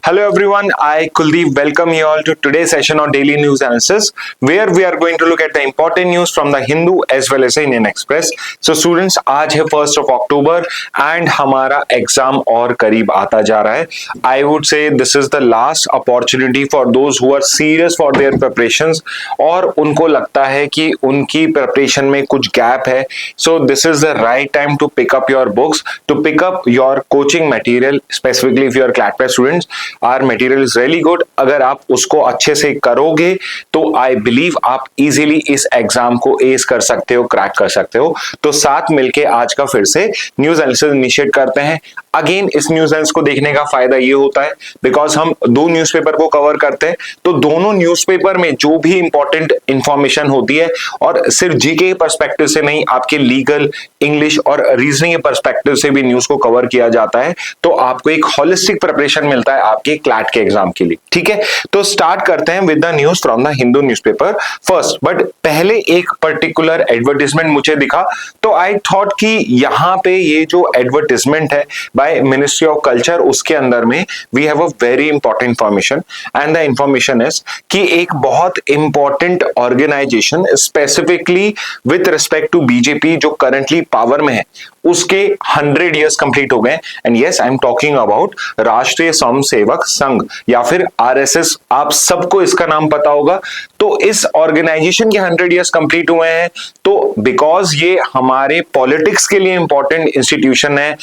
Hello everyone, I Kuldeep welcome you all to today's session on Daily News Analysis where we are going to look at the important news from the Hindu as well as the Indian Express. So students, आज है 1st of October and हमारा exam और करीब आता जा रहा है. I would say this is the last opportunity for those who are serious for their preparations और उनको लगता है कि उनकी preparation में कुछ gap है. So this is the right time to pick up your books, to pick up your coaching material, specifically if you are CLAT Prep students. Our material is really good. अगर आप उसको अच्छे से करोगे तो आई बिलीव आप easily इस exam को एस कर सकते हो, क्रैक कर सकते हो. तो साथ मिलके आज का फिर से न्यूज एनालिसिस इनिशिएट करते हैं. अगेन इस न्यूज एनालिसिस को देखने का फायदा ये होता है बिकॉज हम दो न्यूज़पेपर को कवर करते हैं, तो दोनों न्यूज़पेपर में जो भी इंपॉर्टेंट इंफॉर्मेशन होती है और सिर्फ जीके के पर्सपेक्टिव से नहीं, आपके लीगल, इंग्लिश और रीजनिंग के पर्सपेक्टिव से भी न्यूज को कवर किया जाता है. तो आपको एक होलिस्टिक प्रिपरेशन मिलता है आपके क्लैट के एग्जाम के लिए. ठीक है, तो स्टार्ट करते हैं with the news from the Hindu newspaper first. But पहले एक पर्टिकुलर एडवर्टीजमेंट मुझे दिखा तो आई थॉट कि यहाँ पे ये जो एडवर्टीजमेंट है बाय मिनिस्ट्री ऑफ कल्चर, उसके अंदर में we have a very important information and the information is कि एक बहुत important organisation specifically with respect to BJP जो करंटली पावर में है, उसके 100 इयर्स कंप्लीट हो गए. And yes, I am talking about Rashtriya Swayamsevak संघ या फिर आरएसएस. आप सबको इसका नाम पता होगा. तो इस ऑर्गेनाइजेशन के 100 इयर्स कंप्लीट हुए हैं. तो बिकॉज ये हमारे पॉलिटिक्स के लिए इंपॉर्टेंट इंस्टीट्यूशन है,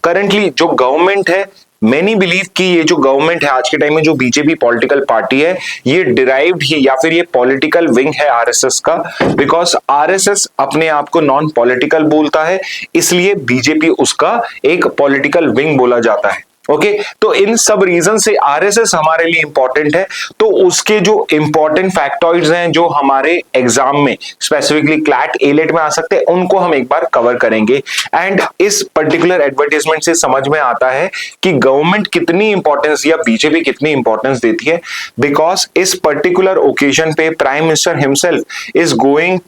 करंटली जो गवर्नमेंट है, मैनी बिलीव कि ये जो गवर्नमेंट है आज के टाइम में, जो बीजेपी पॉलिटिकल पार्टी है, ये डिराइव्ड ही या फिर ये पॉलिटिकल विंग है आरएसएस का. बिकॉज आरएसएस अपने आप को नॉन पॉलिटिकल बोलता है, इसलिए बीजेपी उसका एक पॉलिटिकल विंग बोला जाता है. ओके, तो इन सब रीजन से आरएसएस हमारे लिए इंपॉर्टेंट है. तो उसके जो इंपॉर्टेंट फैक्टॉइड्स हैं जो हमारे एग्जाम में स्पेसिफिकली क्लैट एलेट में आ सकते हैं, उनको हम एक बार कवर करेंगे. एंड इस पर्टिकुलर एडवर्टाइजमेंट से समझ में आता है कि गवर्नमेंट कितनी इंपॉर्टेंस या बीजेपी कितनी इंपॉर्टेंस देती है. बिकॉज इस पर्टिकुलर ओकेजन पे prime minister himself is going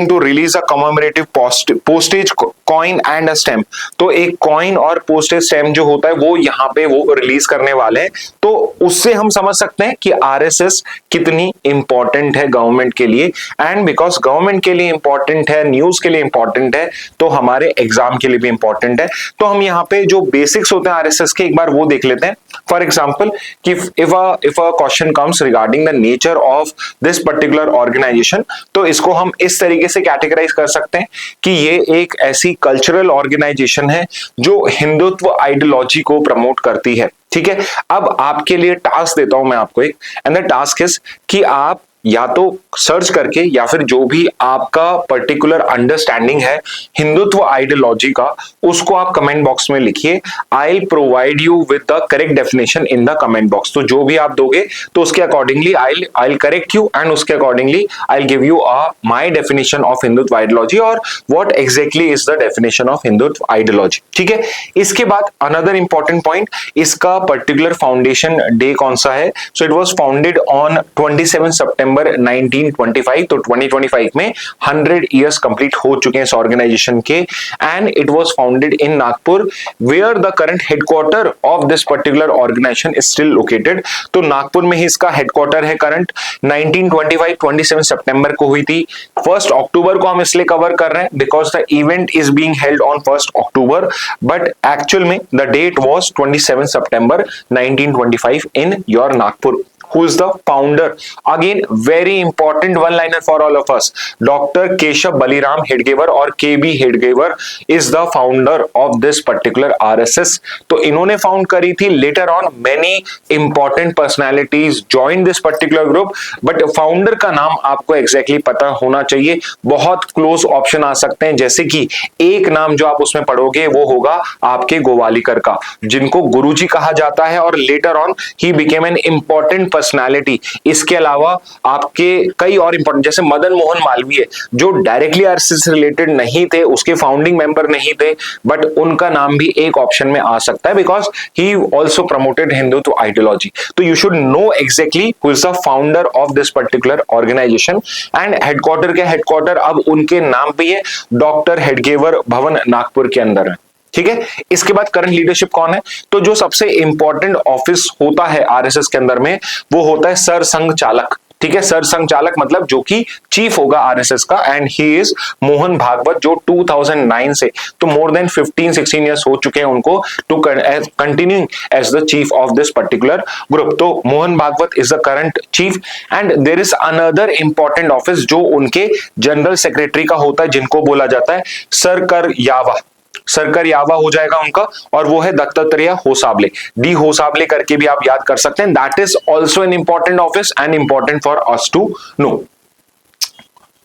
to release a commemorative postage coin and a stamp. तो एक कॉइन और पोस्टेज स्टैम्प जो होता है वो यहाँ पे वो रिलीज करने वाले हैं. तो उससे हम समझ सकते हैं कि आरएसएस कितनी इंपॉर्टेंट है गवर्नमेंट के लिए. एंड बिकॉज गवर्नमेंट के लिए इंपॉर्टेंट है, न्यूज के लिए इंपॉर्टेंट है, तो हमारे एग्जाम के लिए भी इंपॉर्टेंट है. तो हम यहाँ पे जो बेसिक्स होते हैं आरएसएस के, एक बार वो देख लेते हैं. फॉर एग्जाम्पल कि if a question comes regarding the nature of this particular organisation, तो इसको हम इस तरीके से कैटेगराइज कर सकते हैं कि ये एक ऐसी कल्चरल ऑर्गेनाइजेशन है जो हिंदुत्व आइडियोलॉजी को प्रमोट करती है. ठीक है, अब आपके लिए टास्क देता हूं मैं आपको एक, एंड द टास्क इज कि आप या तो सर्च करके या फिर जो भी आपका पर्टिकुलर अंडरस्टैंडिंग है हिंदुत्व आइडियोलॉजी का, उसको आप कमेंट बॉक्स में लिखिए. I will provide you with the correct definition in the comment box. तो जो भी आप दोगे तो उसके accordingly I will correct you and उसके accordingly I will give you my definition of Hindutva ideology और what exactly is the definition of Hindutva ideology. ठीक है, इसके बाद अनदर इंपॉर्टेंट पॉइंट, इसका पर्टिकुलर फाउंडेशन डे कौन सा है. So it was founded on 27 September 1925. तो 2025 में 100 इयर्स कंप्लीट हो चुके हैं इस ऑर्गेनाइजेशन के. And it was founded in Nagpur where the current headquarter of this particular organisation is still located. तो नागपुर में ही इसका हेडक्वार्टर है करंट. 1925 27 सितंबर को हुई थी. 1 अक्टूबर को हम इसलिए कवर कर रहे हैं because the event is being held on 1 October, but actual में the date was 27 September 1925 in your Nagpur. Who is the founder? Again, very important one-liner for all of us. Dr. Keshav Baliram Hedgewar और KB Hedgewar is the founder of this particular RSS. तो इन्होंने found करी थी. Later on, many important personalities joined this particular group, but founder का नाम आपको exactly पता होना चाहिए. बहुत क्लोज ऑप्शन आ सकते हैं, जैसे कि एक नाम जो आप उसमें पढ़ोगे वो होगा आपके गोवालिकर का, जिनको गुरुजी कहा जाता है, और later on he became an important personality. इसके अलावा आपके कई और इंपॉर्टेंट, जैसे मदन मोहन मालवीय, जो डायरेक्टली आरएसएस से रिलेटेड नहीं थे, उसके फाउंडिंग मेंबर नहीं थे, बट उनका नाम भी एक ऑप्शन में आ सकता है because he also promoted Hindutva ideology. तो you should know exactly who is the founder of this particular organisation. And headquarter अब उनके नाम पे है, डॉक्टर हेडगेवर भवन नागपुर के अंदर है. ठीक है। इसके बाद करंट लीडरशिप कौन है? तो जो सबसे इंपॉर्टेंट ऑफिस होता है आरएसएस के अंदर में वो होता है सरसंघ चालक। ठीक है, सरसंघ चालक मतलब जो कि चीफ होगा आरएसएस का, and he is Mohan Bhagwat, जो 2009 से, तो मोर देन 15-16 इयर्स हो चुके हैं उनको to continue as the chief of this particular group. तो Mohan Bhagwat is the current chief, and there is another important office जो उनके जनरल सेक्रेटरी का होता है, जिनको बोला जाता है सरकर यावा। सरकर यावा हो जाएगा उनका, और वो है दत्तात्रेय होसाबले, डी होसाबले करके भी आप याद कर सकते हैं। That is also an important office and important for us to know.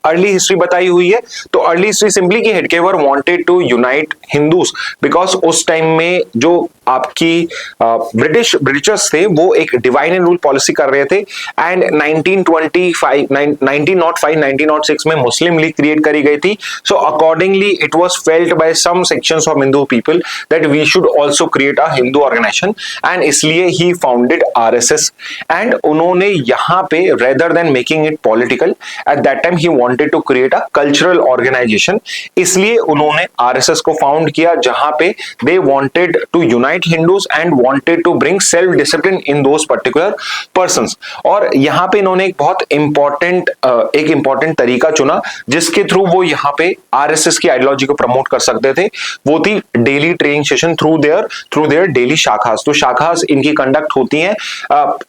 Early history बताई हुई है, तो अर्ली हिस्ट्री सिंपली कि Hedgewar wanted to unite Hindus, because उस टाइम में जो आपकी ब्रिटिशर्स थे वो एक डिवाइड एंड रूल पॉलिसी कर रहे थे, एंड 1906 में मुस्लिम लीग क्रिएट करी गई थी। So accordingly it was felt by some sections of Hindu people that we should also create a Hindu organisation, and इसलिए ही फाउंडेड आरएसएस। एंड उन्होंने यहाँ पे rather than making it political, at that time he wanted to create a cultural organisation, इसलिए उन्होंने RSS को found किया, जहां पे they wanted to unite Hindus and wanted to bring self discipline in those particular persons। और यहाँ पे इन्होंने एक बहुत इंपॉर्टेंट तरीका चुना जिसके थ्रू वो यहाँ पे आरएसएस की आइडियोलॉजी को प्रमोट कर सकते थे, वो थी daily training session through their daily shakhas. तो शाखास इनकी कंडक्ट होती हैं।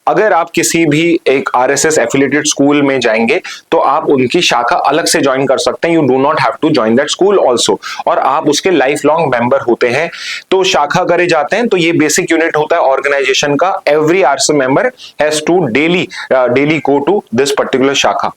अगर आप किसी भी एक आरएसएस एफिलिएटेड स्कूल में जाएंगे तो आप उनकी शाखा अलग से ज्वाइन कर सकते हैं, you do not have to join that school also, और आप उसके लाइफ लॉन्ग मेंबर होते हैं। तो शाखा करे जाते हैं, तो ये बेसिक यूनिट होता है ऑर्गेनाइजेशन का। Every RSS member has to daily go to this particular shakha.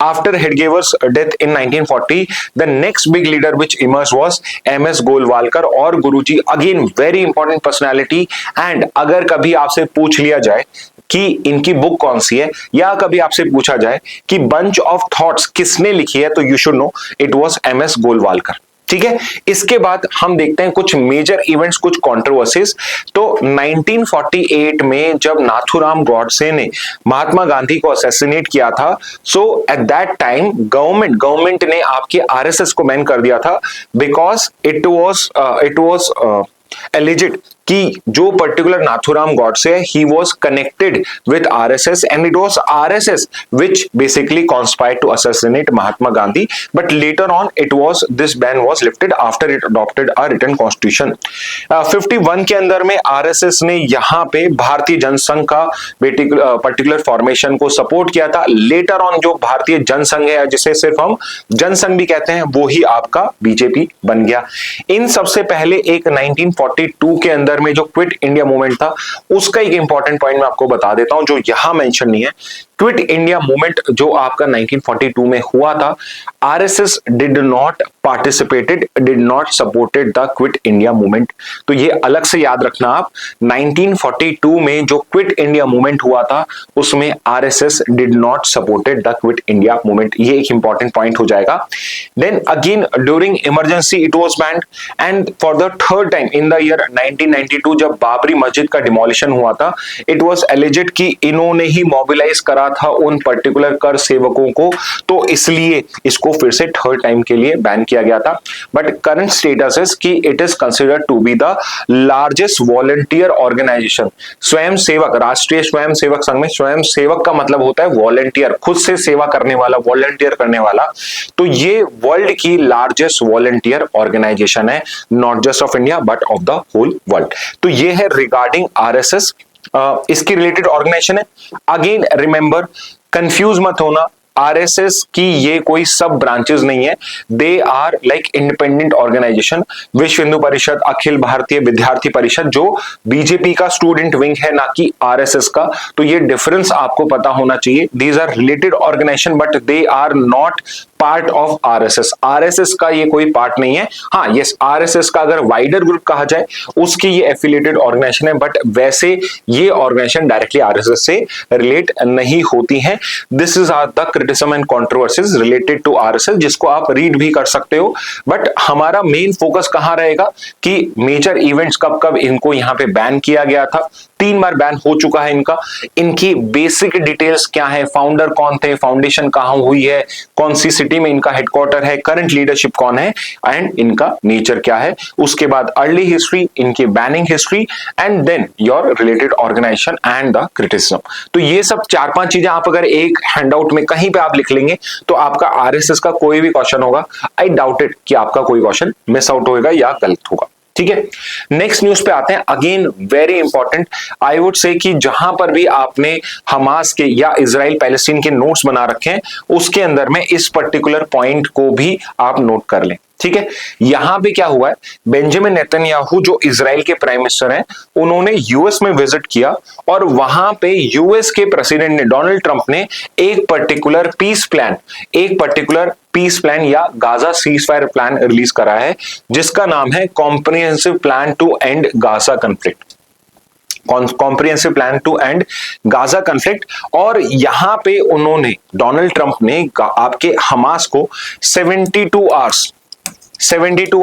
After Hedgewar's death in 1940, the next big leader which emerged was MS Golwalkar और Guruji, again very important personality. And अगर कभी आपसे पूछ लिया जाए कि इनकी बुक कौन सी है, या कभी आपसे पूछा जाए कि बंच ऑफ थॉट्स किसने लिखी है, तो you should no it was MS Golwalkar. ठीक है, इसके बाद हम देखते हैं कुछ मेजर इवेंट्स, कुछ कंट्रोवर्सीज। तो 1948 में जब नाथूराम गॉडसे ने महात्मा गांधी को असैसिनेट किया था, सो एट दैट टाइम गवर्नमेंट ने आपके आरएसएस को बैन कर दिया था, बिकॉज इट वाज एलिजिड कि जो particular Nathuram Godse he was connected with RSS, and it was RSS which basically conspired to assassinate Mahatma Gandhi, but later on it was this ban was lifted after it adopted a written constitution. 51 के अंदर में RSS ने यहाँ पे भारतीय जनसंघ का particular formation को support किया था। लेटर ऑन जो भारतीय जनसंघ है, जिसे सिर्फ हम जनसंघ भी कहते हैं, वो ही आपका बीजेपी बन गया। इन सबसे पहले एक 1942 के अंदर में जो क्विट इंडिया मूवमेंट था, उसका एक इंपॉर्टेंट पॉइंट मैं आपको बता देता हूं जो यहां मेंशन नहीं है। क्विट इंडिया मूवमेंट जो आपका 1942 में हुआ था, RSS did not participated, did not supported the quit India movement. तो ये अलग से याद रखना आप, 1942 में जो क्विट इंडिया मूवमेंट हुआ था उसमें RSS did not supported the quit India movement. ये एक इंपॉर्टेंट पॉइंट हो जाएगा। Then again during emergency it was banned, and for the third time in the year 1992 जब बाबरी मस्जिद का डिमोलिशन हुआ था, इट वाज एलिजेड कि इन्होंने ही मोबिलाइज करा था उन पर्टिकुलर कर सेवकों को, तो इसलिए इसको फिर से थर्ड टाइम के लिए बैन किया गया था। बट करंट स्टेटस इज कि it is considered to be the largest volunteer organisation. Swayamsevak, राष्ट्रीय स्वयं सेवक संघ में स्वयं सेवक का मतलब होता है वॉलंटियर, खुद से सेवा करने वाला, वॉलंटियर करने वाला। तो ये वर्ल्ड की लार्जेस्ट वॉलंटियर ऑर्गेनाइजेशन है, not just of India but of the whole world. तो ये है रिगार्डिंग आरएसएस, इसकी रिलेटेड ऑर्गेनाइजेशन है। अगेन रिमेंबर, कंफ्यूज मत होना, आरएसएस की ये कोई सब ब्रांचेस नहीं है, they are like independent organisation. Vishwa Hindu परिषद, अखिल भारतीय विद्यार्थी परिषद जो बीजेपी का स्टूडेंट विंग है, ना कि आरएसएस का। तो ये डिफरेंस आपको पता होना चाहिए। These are related organisation but they are not part of RSS. RSS का ये कोई पार्ट नहीं है। हाँ, यस, आरएसएस का अगर वाइडर ग्रुप कहा जाए उसकी ये एफिलिएटेड ऑर्गेनाइजेशन है, बट वैसे ये ऑर्गेनाइजेशन डायरेक्टली आरएसएस से रिलेट नहीं होती हैं। This is the criticism and controversies related to RSS, जिसको आप रीड भी कर सकते हो। बट हमारा मेन फोकस कहां रहेगा कि मेजर इवेंट्स कब कब इनको यहां पे बैन किया गया था। 3 बार बैन हो चुका है इनका। इनकी बेसिक डिटेल्स क्या है, फाउंडर कौन थे, फाउंडेशन कहां हुई है, कौन सी सिटी सिटी में इनका हेडक्वार्टर है, करंट लीडरशिप कौन है एंड इनका नेचर क्या है, उसके बाद अर्ली हिस्ट्री, इनकी banning history and then your related organisation and the criticism. तो ये सब 4-5 चीजें आप अगर एक हैंडआउट में कहीं पे आप लिख लेंगे तो आपका आरएसएस का कोई भी क्वेश्चन होगा, आई डाउटेड कि आपका कोई क्वेश्चन मिस आउट होगा या गलत होगा। ठीक है, नेक्स्ट न्यूज पे आते हैं। Again very important, I would से कि जहां पर भी आपने हमास के या इजराइल पैलेस्टीन के नोट्स बना रखे हैं उसके अंदर में इस पर्टिकुलर पॉइंट को भी आप नोट कर लें। ठीक है, यहां पे क्या हुआ है, बेंजामिन नेतन्याहू जो इजराइल के प्राइम मिनिस्टर हैं, उन्होंने यूएस में विजिट किया और वहां पे यूएस के प्रेसिडेंट ने, डोनाल्ड ट्रंप ने एक पर्टिकुलर पीस प्लान या Gaza ceasefire plan release करा है जिसका नाम है comprehensive plan to end Gaza conflict. Comprehensive plan to end Gaza conflict. और यहां पे उन्होंने, डोनाल्ड ट्रंप ने आपके हमास को 72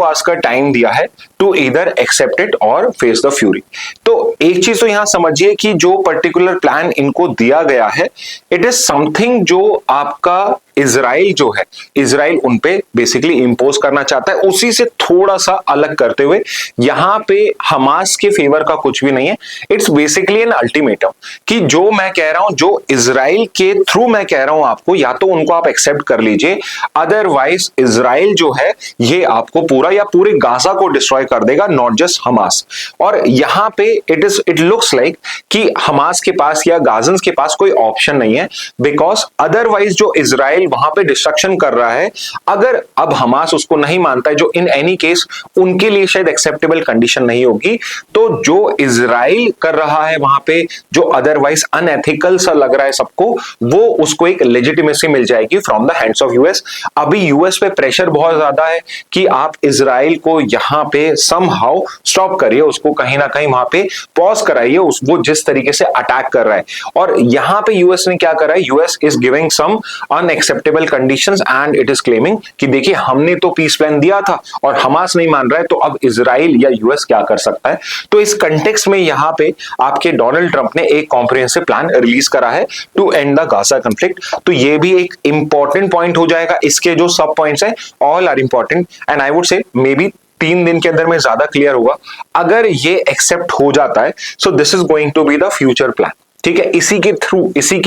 आवर्स का टाइम दिया है टू इधर एक्सेप्ट इट और फेस द फ्यूरी। तो एक चीज तो यहां समझिए कि जो पर्टिकुलर प्लान इनको दिया गया है, इट इज समथिंग जो आपका इजराइल जो है, इजराइल उनपे बेसिकली इंपोज करना चाहता है, उसी से थोड़ा सा अलग करते हुए। यहां पे हमास के फेवर का कुछ भी नहीं है, इट्स बेसिकली एन अल्टीमेटम कि जो मैं कह रहा हूं, जो इजराइल के थ्रू मैं कह रहा हूं आपको, या तो उनको आप एक्सेप्ट कर लीजिए, अदरवाइज इजराइल जो है ये आपको पूरा या पूरे गाजा को डिस्ट्रॉय कर देगा, नॉट जस्ट हमास। और यहां पे इट लुक्स लाइक कि हमास के पास या गाजन्स के पास कोई ऑप्शन नहीं है, बिकॉज अदरवाइज जो इजराइल वहां पे डिस्ट्रक्शन कर रहा है, अगर अब हमास उसको नहीं मानता है, जो इन एनी केस उनके लिए शायद एक्सेप्टेबल कंडीशन नहीं होगी, तो जो इजराइल कर रहा है वहां पे, जो अदरवाइज अनएथिकल सा लग रहा है सबको, वो उसको एक लेजिटिमेसी मिल जाएगी from the hands of US. अभी यूएस पे प्रेशर बहुत ज्यादा है कि आप इजराइल को यहां पे समहाउ स्टॉप करिए, उसको कहीं ना कहीं वहां पे पॉज कराइए, वो जिस तरीके से अटैक कर रहा है। और यहां पे यूएस ने क्या करा है, US is giving some unacceptable conditions and it is claiming कि देखिए हमने तो पीस प्लान दिया था और हमास नहीं मान रहा है, तो अब इजराइल या यूएस क्या कर सकता है। तो इस कंटेक्स्ट में यहां पे आपके डोनाल्ड ट्रंप ने एक कॉम्प्रिहेंसिव प्लान रिलीज करा है to end the Gaza conflict. तो ये भी एक इंपॉर्टेंट पॉइंट हो जाएगा। इसके जो सब पॉइंट्स है all are important and I would say may be 3 दिन के अंदर में ज्यादा क्लियर होगा। अगर ये एक्सेप्ट हो जाता है, so this is going to be the future plan. ठीक है, इसी के थ्रू, इसी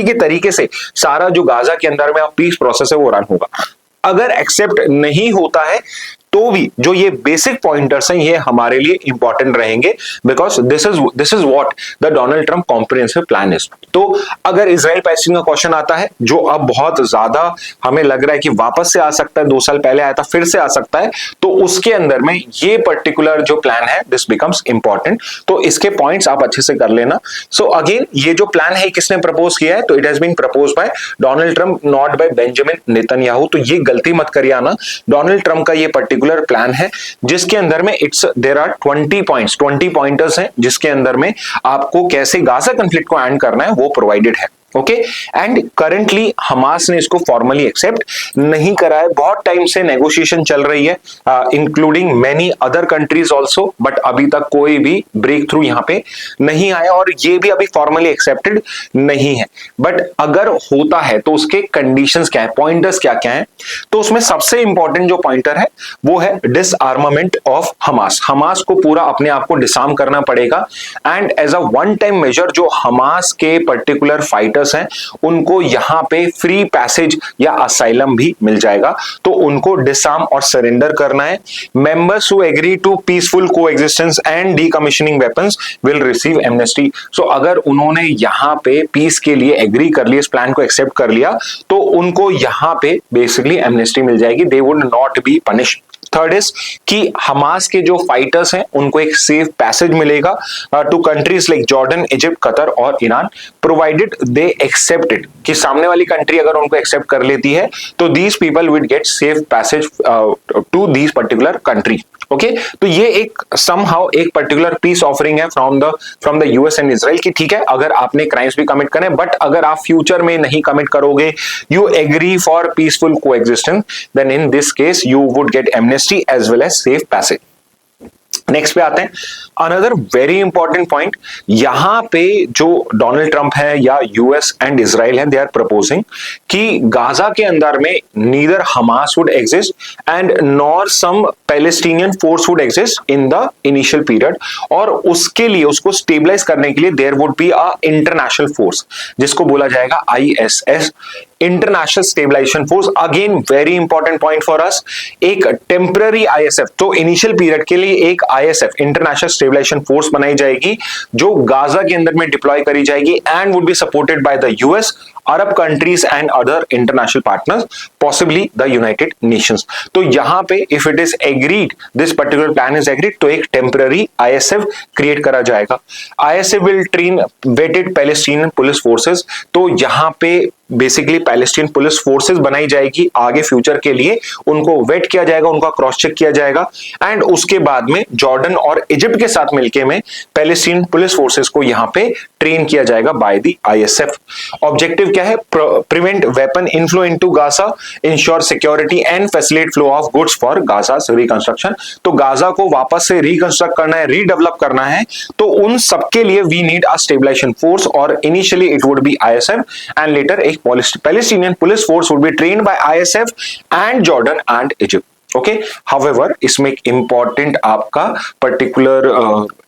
के तरीके से सारा जो गाजा के अंदर में पीस प्रोसेस है वो रन होगा। अगर एक्सेप्ट नहीं होता है तो भी जो ये बेसिक पॉइंटर्स हैं ये हमारे लिए इंपॉर्टेंट रहेंगे, because this is what the Donald Trump comprehensive plan is. तो अगर इजराइल पैलेस्टीन का क्वेश्चन आता है, जो अब बहुत ज्यादा हमें लग रहा है कि वापस से आ सकता है, 2 साल पहले आया था फिर से आ सकता है, तो उसके अंदर में ये पर्टिकुलर जो प्लान है दिस बिकम्स इंपॉर्टेंट। तो इसके पॉइंट्स आप अच्छे से कर लेना। सो अगेन ये जो प्लान है किसने प्रपोज किया है, तो it has been propose by Donald Trump, not by Benjamin Netanyahu. तो ये गलती मत करिए आना, डोनाल्ड ट्रंप का ये पर्टिकुलर प्लान है जिसके अंदर में देयर आर 20 पॉइंटर्स हैं, जिसके अंदर में आपको कैसे गाजा कॉन्फ्लिक्ट को एंड करना है वो प्रोवाइडेड है। ओके, एंड करेंटली हमास ने इसको फॉर्मली एक्सेप्ट नहीं करा है। बहुत टाइम से नेगोशिएशन चल रही है, including many other countries also, but अभी तक कोई भी ब्रेक थ्रू यहां पे नहीं आया और ये भी अभी फॉर्मली एक्सेप्टेड नहीं है। बट अगर होता है तो उसके कंडीशंस क्या है, पॉइंटर्स क्या क्या है, तो उसमें सबसे इंपॉर्टेंट जो पॉइंटर है वो है डिसआर्मामेंट ऑफ हमास। हमास को पूरा अपने आप को डिसआर्म करना पड़ेगा and as a one time major जो हमास के पर्टिकुलर फाइटर्स हैं उनको यहां पे फ्री पैसेज या असाइलम भी मिल जाएगा, तो उनको डिसआर्म और सरेंडर करना है। Members who agree to peaceful coexistence and decommissioning weapons will receive amnesty. So अगर उन्होंने यहां पे पीस के लिए एग्री कर लिया, इस प्लान को एक्सेप्ट कर लिया, तो उनको यहां पे बेसिकली एमनेस्टी मिल जाएगी, they would not be punished. Third is कि हमास के जो फाइटर्स हैं उनको एक सेफ पैसेज मिलेगा to countries like Jordan, Egypt, Qatar और Iran, provided they accept it, कि सामने वाली कंट्री अगर उनको एक्सेप्ट कर लेती है तो these people will get safe passage to these particular country. Okay, तो ये एक समहाउ एक पर्टिकुलर पीस ऑफरिंग है from the US and Israel की ठीक है, अगर आपने क्राइम्स भी कमिट करें, बट अगर आप फ्यूचर में नहीं कमिट करोगे, you agree for peaceful coexistence, then in this case you would get amnesty as well as safe passage. Next पे आते हैं, अनदर वेरी इंपॉर्टेंट पॉइंट, यहां पे जो डोनाल्ड ट्रंप है या यूएस एंड इजराइल है, दे आर प्रपोजिंग कि गाजा के अंदर में neither Hamas would exist and nor some Palestinian force would exist in the initial period, और उसके लिए उसको स्टेबलाइज करने के लिए there would be a international force जिसको बोला जाएगा ISS, international stabilisation force. Again very important point for us, एक टेम्पररी आईएसएफ, तो इनिशियल पीरियड के लिए एक आईएसएफ इंटरनेशनल स्टेबलाइजेशन फोर्स बनाई जाएगी जो गाजा के अंदर में डिप्लॉय करी जाएगी and would be supported by the US, Arab countries and other international partners, possibly the United Nations. तो यहां पे if it is agreed, this particular plan is agreed, तो एक टेम्पररी आईएसएफ क्रिएट करा जाएगा। ISF will train vetted Palestinian police forces, तो यहां पे बेसिकली पैलेस्टीन पुलिस फोर्सेस बनाई जाएगी आगे फ्यूचर के लिए, उनको वेट किया जाएगा, उनका क्रॉस चेक किया जाएगा एंड उसके बाद में जॉर्डन और इजिप्ट के साथ मिलके में पैलेस्टीन पुलिस फोर्सेस को यहां पे ट्रेन किया जाएगा बाय द आईएसएफ। ऑब्जेक्टिव क्या है? Prevent weapon inflow into Gaza, ensure security and facilitate flow of goods for Gaza reconstruction. तो गाजा को वापस से रिकंस्ट्रक्ट करना है, रीडेवलप करना है, तो उन सबके लिए we need a stabilisation force, और initially it would be ISF and later एक Palestinian police force would be trained by ISF and Jordan and Egypt. Okay, however इसमें एक important आपका particular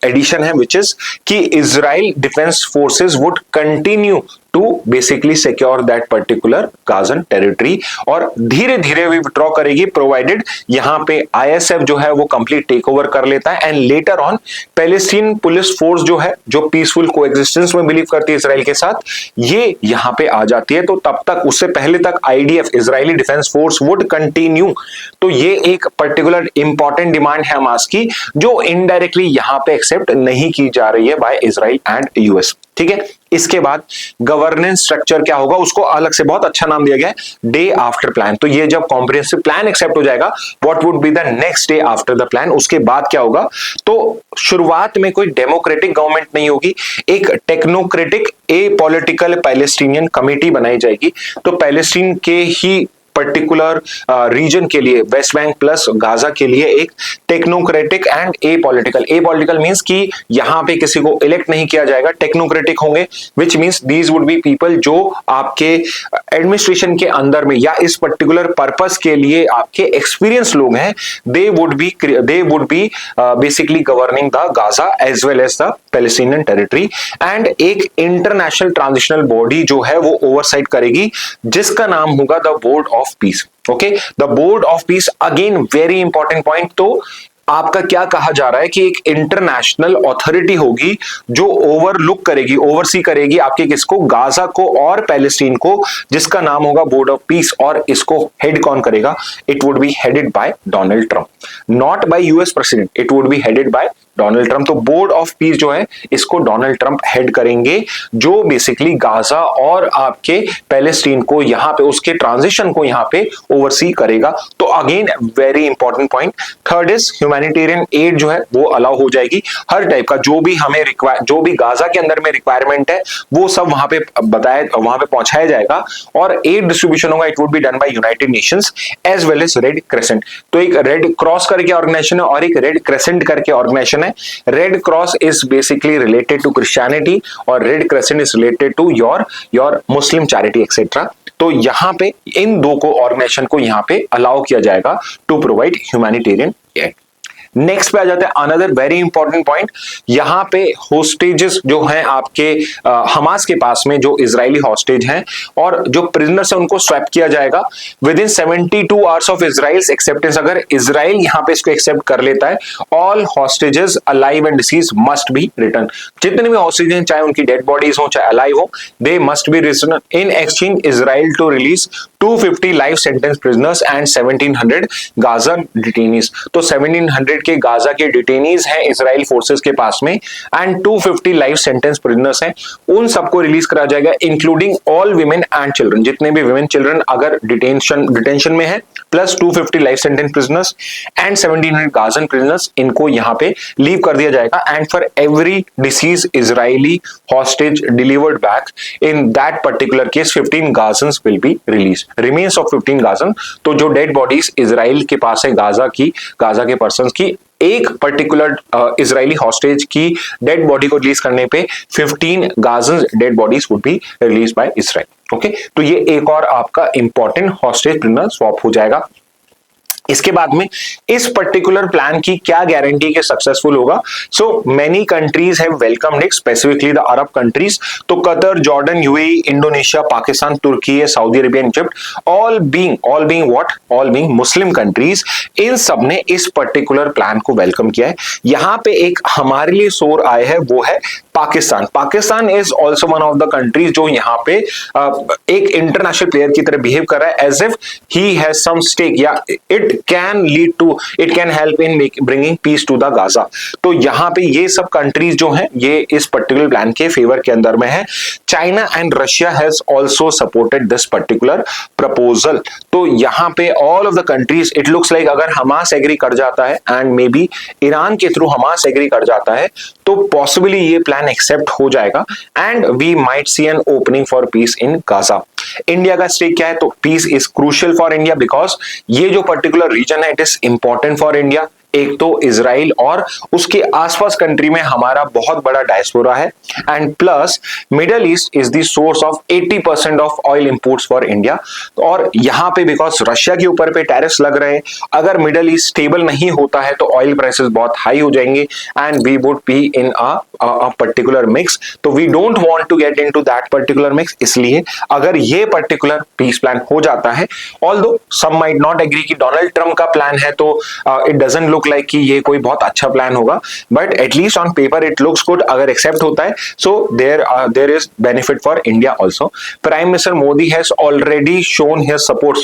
addition है which is कि Israel Defense Forces would continue to basically secure that particular Gazan territory, और धीरे धीरे भी withdraw करेगी प्रोवाइडेड यहाँ पे आईएसएफ जो है वो कंप्लीट टेक ओवर कर लेता है and later on Palestine police force जो है जो पीसफुल कोएग्जिस्टेंस में बिलीव करती है इसराइल के साथ, ये यहाँ पे आ जाती है। तो तब तक, उससे पहले तक IDF Israeli defence force would continue. तो ये एक पर्टिकुलर इंपॉर्टेंट डिमांड है हमास की जो इनडायरेक्टली यहाँ पे एक्सेप्ट नहीं की जा रही है बाय इजराइल एंड यूएस। ठीक है, इसके बाद गवर्नेंस स्ट्रक्चर क्या होगा, उसको अलग से बहुत अच्छा नाम दिया गया है, डे आफ्टर प्लान। तो ये जब कॉम्प्रिहेंसिव प्लान एक्सेप्ट हो जाएगा, what would be the next day after the plan, उसके बाद क्या होगा? तो शुरुआत में कोई डेमोक्रेटिक गवर्नमेंट नहीं होगी, एक टेक्नोक्रेटिक ए पॉलिटिकल पैलेस्टीनियन कमेटी बनाई जाएगी। तो पैलेस्टीन के ही पर्टिकुलर रीजन के लिए, वेस्ट बैंक प्लस गाजा के लिए एक technocratic and A political means कि यहां पे किसी को इलेक्ट नहीं किया जाएगा, टेक्नोक्रेटिक होंगे, which means these would be people जो आपके एडमिनिस्ट्रेशन के अंदर में या इस पर्टिकुलर पर्पस के लिए आपके एक्सपीरियंस लोग हैं, they would be basically governing the Gaza as well as the Palestinian territory. And एक इंटरनेशनल ट्रांजिशनल बॉडी जो है वो ओवरसाइट करेगी जिसका नाम होगा the board of peace. Okay, the board of peace, again very important point. तो आपका क्या कहा जा रहा है कि एक इंटरनेशनल अथॉरिटी होगी जो ओवरलुक करेगी, ओवरसी करेगी आपके किसको? गाजा को और पैलेस्टीन को, जिसका नाम होगा बोर्ड ऑफ पीस। और इसको हेड कौन करेगा? It would be headed by Donald Trump, not bye US president, it would be headed by Donald Trump. तो बोर्ड ऑफ पीस जो है इसको डोनाल्ड ट्रंप हेड करेंगे, जो बेसिकली गाजा और आपके पैलेस्टीन को यहाँ पे, उसके ट्रांजिशन को यहाँ पे ओवरसी करेगा। तो again very important point. Third is humanitarian add जो है वो अलाउ हो जाएगी, हर टाइप का जो भी हमें जो भी गाजा के अंदर में रिक्वायरमेंट है वो सब वहां पे बताया, वहां पे पहुंचाया जाएगा और एड डिस्ट्रीब्यूशन होगा। It would be done by United Nations as well as Red Crescent. तो एक रेड क्रॉस करके ऑर्गेनाइजेशन है और एक रेड क्रेसेंट करके ऑर्गेनाइजेशन है। Red Cross is basically related to Christianity और Red Crescent is related to your Muslim charity etcetera. तो यहां पे इन दो को ऑर्गेनाइजेशन को यहां पे अलाउ किया जाएगा to provide humanitarian aid. Next पे आ जाते हैं अनदर वेरी इंपॉर्टेंट पॉइंट। यहां पे होस्टेजेस जो हैं आपके हमास के पास में, जो इजरायली हॉस्टेज हैं और जो प्रिजनर्स हैं, उनको स्वैप किया जाएगा with in 72 hours of Israel's acceptance. अगर इजराइल यहां पे इसको एक्सेप्ट कर लेता है, all hostages alive and disease must be return. जितने भी हॉस्टेज हैं, चाहे उनकी डेड बॉडीज हो चाहे अलाइव हो, they must be return. In exchange Israel to release 250 life sentence prisoners and 1700 Gaza detainees. तो 1700 के गाजा के डिटेनीज हैं इजराइल फोर्सेस के पास में एंड 250 लाइफ सेंटेंस प्रिजनर्स हैं, उन सबको रिलीज करा जाएगा including all women and children. जितने भी विमेन चिल्ड्रन अगर डिटेंशन में है, plus 250 life sentence prisoners and 1700 Gazan prisoners, इनको यहां पे लीव कर दिया जाएगा। And for every deceased Israeli hostage delivered back in that particular case 15 Gazans will be release, remains of 15 Gazan. तो जो डेड बॉडीज इजराइल के पास है गाजा के पर्संस की, एक पर्टिकुलर इजरायली हॉस्टेज की डेड बॉडी को रिलीज करने पे 15 Gazan dead bodies would be release by Israel. Okay, तो ये एक और आपका इंपॉर्टेंट हॉस्टेज प्रिजनर स्वैप हो जाएगा। इसके बाद में इस पर्टिकुलर प्लान की क्या गारंटी के सक्सेसफुल होगा? So many countries have welcomed it, specifically the Arab countries. तो Qatar, Jordan, UAE, Indonesia, Pakistan, Turkey, Saudi Arabia, Egypt, all being Muslim countries, इन सब ने इस पर्टिकुलर प्लान को वेलकम किया है। यहां पे एक हमारे लिए शोर आए है, वो है Pakistan. Pakistan is also one of the countries जो यहाँ पे एक इंटरनेशनल प्लेयर की तरह बिहेव कर रहा है, as if he has some stake या it can help in bringing peace to the Gaza. तो यहाँ पे ये सब कंट्रीज जो हैं ये इस पर्टिकुलर प्लान के फेवर के अंदर में है। China and Russia has also supported this particular proposal. तो यहाँ पे all of the countries, it looks like अगर हमास एग्री कर जाता है एंड मे बी ईरान के थ्रू हमास एग्री कर जाता है तो पॉसिबली ये प्लान एक्सेप्ट हो जाएगा and we might see an opening for peace in Gaza. India का स्टेक क्या है? तो peace is crucial for India because ये जो पर्टिकुलर रीजन है it is important for India. एक तो इजराइल और उसके आसपास कंट्री में हमारा बहुत बड़ा डायस्पोरा है and plus middle east is the source of 80% of oil imports for India. और यहाँ पे बिकॉज रशिया के ऊपर पे टैरिफ्स लग रहे हैं, अगर मिडल ईस्ट स्टेबल नहीं होता है तो ऑयल प्राइसेस बहुत हाई हो जाएंगे and we would be in a particular mix. तो we don't want to get into that particular mix. इसलिए अगर ये पर्टिकुलर पीस प्लान हो जाता है, although some might not agree कि डोनाल्ड ट्रम्प का प्लान है तो इट डजंट लुक लाइक कि ये कोई बहुत अच्छा प्लान होगा, but at least on paper it looks good. अगर एक्सेप्ट होता है so there is benefit for India also. Prime Minister Modi has already shown his support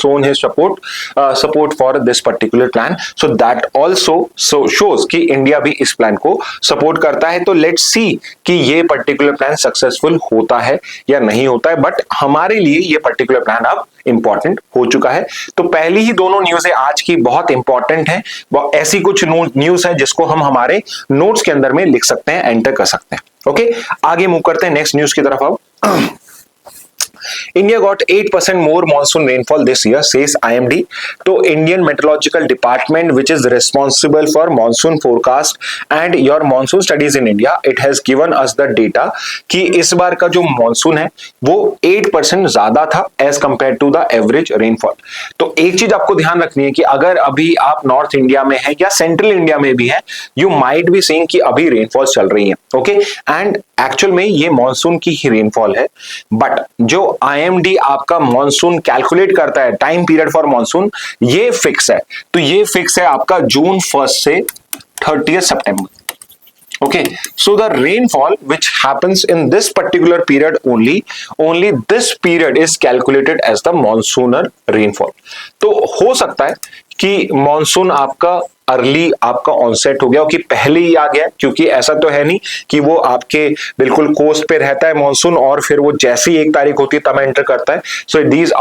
for this particular plan, so that also shows कि India भी इस plan को support करता है। तो लेट्स सी कि ये पर्टिकुलर प्लान सक्सेसफुल होता है या नहीं होता है, बट हमारे लिए ये पर्टिकुलर प्लान अब इंपॉर्टेंट हो चुका है। तो पहली ही दोनों न्यूज है आज की बहुत इंपॉर्टेंट है, ऐसी कुछ न्यूज है जिसको हम हमारे नोट्स के अंदर में लिख सकते हैं, एंटर कर सकते हैं। ओके, आगे मूव करते हैं नेक्स्ट न्यूज की तरफ। अब India got 8% more monsoon rainfall this year, says IMD. तो Indian Meteorological Department, which is responsible for monsoon forecast and your monsoon studies in India, it has given us the data कि इस बार का जो monsoon है वो 8% ज्यादा था as compared to the average rainfall। तो एक चीज आपको ध्यान रखनी है कि अगर अभी आप नॉर्थ इंडिया में है या सेंट्रल इंडिया में भी है, you might be seeing कि अभी रेनफॉल चल रही है। ओके, एंड एक्चुअल में ये मानसून की ही रेनफॉल है, बट जो आईएमडी आपका मानसून कैलकुलेट करता है टाइम पीरियड फॉर मानसून, ये फिक्स है। तो ये फिक्स है आपका जून 1 से 30 सितंबर। Okay, so the rainfall which happens in this particular period only this period is calculated as the monsoonal rainfall। तो हो सकता है कि मानसून आपका अर्ली आपका ऑनसेट हो गया कि पहले ही आ गया, क्योंकि ऐसा तो है नहीं कि वो आपके बिल्कुल कोस्ट पे रहता है मानसून और फिर वो जैसी 1 तारीख होती है तब एंटर करता है। So these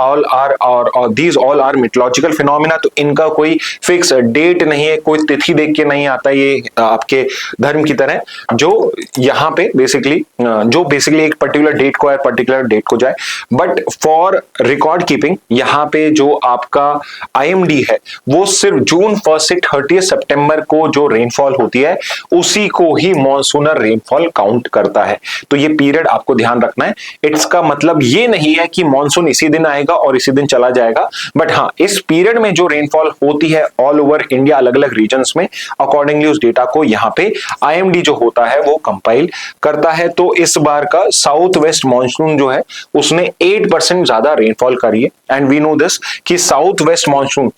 all are metrological phenomena. तो इनका कोई फिक्स डेट नहीं है, कोई तिथि देख के नहीं आता ये आपके धर्म की तरह जो यहाँ पे बेसिकली एक पर्टिकुलर डेट को है, पर्टिकुलर डेट को जाए। बट फॉर रिकॉर्ड कीपिंग यहाँ पे जो आपका आईएमडी है वो सिर्फ जून 1 से 30 सितंबर को जो रेनफॉल होती है उसी को ही मॉनसूनर रेनफॉल काउंट करता है। तो ये पीरियड आपको ध्यान रखना है। इसका मतलब ये नहीं है कि मॉनसून इसी दिन आएगा और इसी दिन चला जाएगा, बट हाँ इस पीरियड में जो रेनफॉल होती है ऑल ओवर इंडिया अलग अलग रीजन्स में, अकॉर्डिंगली उस डेटा को यहाँ पे आईएमडी जो होता है वो कंपाइल करता है। तो इस बार का साउथ वेस्ट मॉनसून जो है उसने 8% ज्यादा रेनफॉल करी है एंड वी नो दिस कि साउथ वेस्ट मॉनसून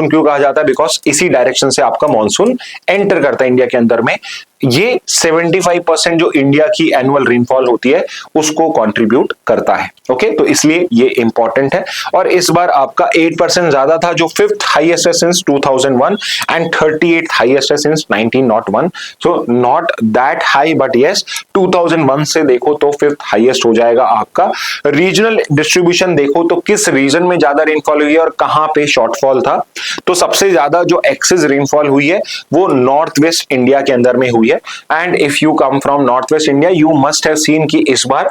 क्यों कहा जाता है? बिकॉज इसी डायरेक्शन से आपका मॉनसून एंटर करता है इंडिया के अंदर में। ये 75% जो इंडिया की एनुअल रेनफॉल होती है उसको कंट्रीब्यूट करता है। ओके, तो इसलिए ये इंपॉर्टेंट है। और इस बार आपका 8% ज्यादा था, जो 5th हाईएस्ट है सिंस 2001 एंड 38th हाईएस्ट है since 1901। So not that high, but yes 2001 से देखो तो 5th हाईएस्ट हो जाएगा आपका। रीजनल डिस्ट्रीब्यूशन देखो तो किस रीजन में ज्यादा रेनफॉल हुई है और कहां पे शॉर्टफॉल था। तो सबसे ज्यादा जो एक्सेस रेनफॉल हुई है वो नॉर्थ वेस्ट इंडिया के अंदर में हुई है। And if you come from north west India you must have seen कि इस बार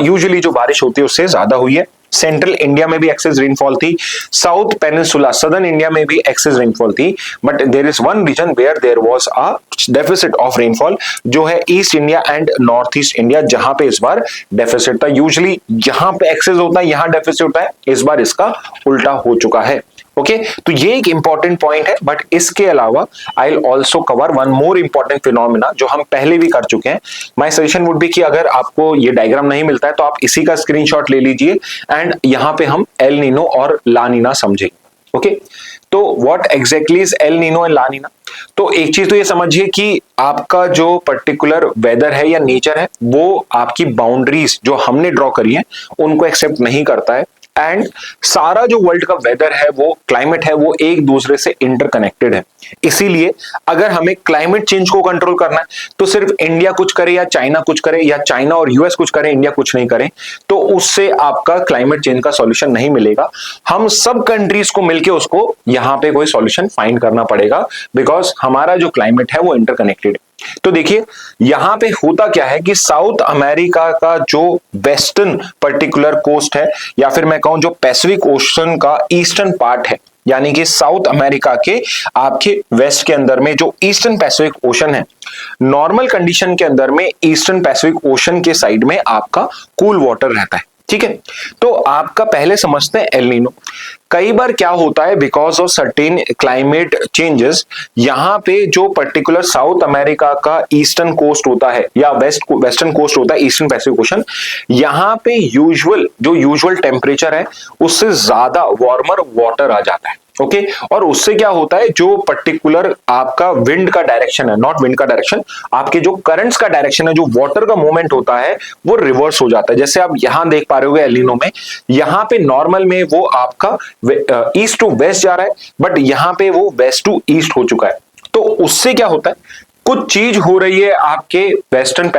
यूजुअली जो बारिश होती है उससे ज्यादा हुई है। सेंट्रल इंडिया में भी एक्सेस रेनफॉल थी, साउथ पेनिनसुला सदर्न इंडिया में भी एक्सेस रेनफॉल थी, but there is one region where there was a deficit of rainfall, जो है east India and north east India, जहां पे इस बार डेफिसिट था। यूजुअली यहां पे एक्सेस होता है, यहां डेफिसिट होता है, इस बार इसका उल्टा हो चुका है। ओके तो ये एक इंपॉर्टेंट पॉइंट है, बट इसके अलावा I will also cover one more important phenomena जो हम पहले भी कर चुके हैं। माय सजेशन वुड बी कि अगर आपको ये डायग्राम नहीं मिलता है तो आप इसी का स्क्रीनशॉट ले लीजिए एंड यहां पे हम एल नीनो और ला नीना समझेंगे। ओके तो what exactly is El Nino and La Nina? तो एक चीज तो ये समझिए कि आपका जो पर्टिकुलर वेदर है या नेचर है वो आपकी बाउंड्रीज जो हमने ड्रॉ करी है उनको एक्सेप्ट नहीं करता है, एंड सारा जो वर्ल्ड का वेदर है वो क्लाइमेट है वो एक दूसरे से इंटरकनेक्टेड है। इसीलिए अगर हमें क्लाइमेट चेंज को कंट्रोल करना है तो सिर्फ इंडिया कुछ करे या चाइना कुछ करे या चाइना और यूएस कुछ करे, इंडिया कुछ नहीं करे, तो उससे आपका क्लाइमेट चेंज का सॉल्यूशन नहीं मिलेगा। हम सब कंट्रीज को मिलकर उसको यहां पे कोई सॉल्यूशन फाइंड करना पड़ेगा, बिकॉज हमारा जो क्लाइमेट है वो इंटरकनेक्टेड है। तो देखिए यहां पे होता क्या है कि साउथ अमेरिका का जो वेस्टर्न पर्टिकुलर कोस्ट है या फिर मैं कहूं जो पैसिफिक ओशन का ईस्टर्न पार्ट है, यानी कि साउथ अमेरिका के आपके वेस्ट के अंदर में जो ईस्टर्न पैसिफिक ओशन है, नॉर्मल कंडीशन के अंदर में ईस्टर्न पैसिफिक ओशन के साइड में आपका कूल वाटर रहता है। ठीक है तो आपका पहले समझते हैं एल नीनो। कई बार क्या होता है because of certain climate changes, यहां पे जो पर्टिकुलर साउथ अमेरिका का ईस्टर्न कोस्ट होता है या वेस्टर्न कोस्ट होता है, ईस्टर्न पैसिफिक ओशन, यहां पे यूजुअल टेम्परेचर है उससे ज्यादा वार्मर वाटर आ जाता है। ओके और उससे क्या होता है जो पर्टिकुलर आपका विंड का डायरेक्शन है, नॉट विंड का डायरेक्शन, आपके जो करंट्स का डायरेक्शन है, जो वाटर का मूवमेंट होता है वो रिवर्स हो जाता है। जैसे आप यहां देख पा रहे हो एल नीनो में, यहां पे नॉर्मल में वो आपका ईस्ट टू वेस्ट जा रहा है, बट यहां पे वो वेस्ट टू ईस्ट हो चुका है। तो उससे क्या होता है कुछ चीज हो रही है आपके ईस्टर्न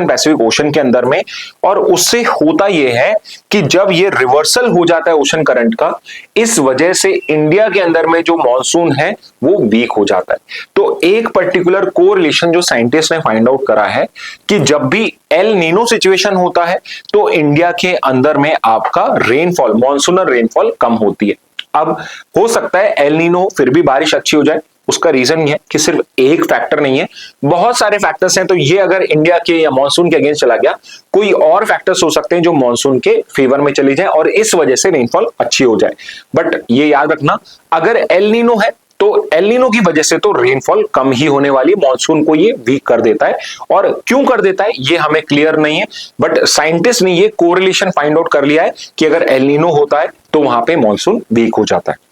पैसिफिक ओशन के अंदर में, और उससे होता यह है कि जब ये रिवर्सल हो जाता है ओशन करंट का, इस वजह से इंडिया के अंदर में जो मॉनसून है वो वीक हो जाता है। तो एक पर्टिकुलर कोरिलेशन जो साइंटिस्ट ने फाइंड आउट करा है कि जब भी एल नीनो सिचुएशन होता है तो इंडिया के अंदर में आपका रेनफॉल, मॉनसूनल रेनफॉल कम होती है। अब हो सकता है एल नीनो फिर भी बारिश अच्छी हो जाए, उसका रीजन ये है कि सिर्फ एक फैक्टर नहीं है, बहुत सारे फैक्टर्स हैं। तो ये अगर इंडिया के या मॉनसून के अगेंस्ट चला गया, कोई और फैक्टर्स हो सकते हैं जो मॉनसून के फेवर में चली जाए और इस वजह से रेनफॉल अच्छी हो जाए। बट ये याद रखना अगर एल नीनो है तो एल नीनो की वजह से तो रेनफॉल कम ही होने वाली, मॉनसून को ये वीक कर देता है। और क्यों कर देता है ये हमें क्लियर नहीं है, बट साइंटिस्ट ने ये कोरिलेशन फाइंड आउट कर लिया है कि अगर एल नीनो होता है तो वहां पे मॉनसून वीक हो जाता है।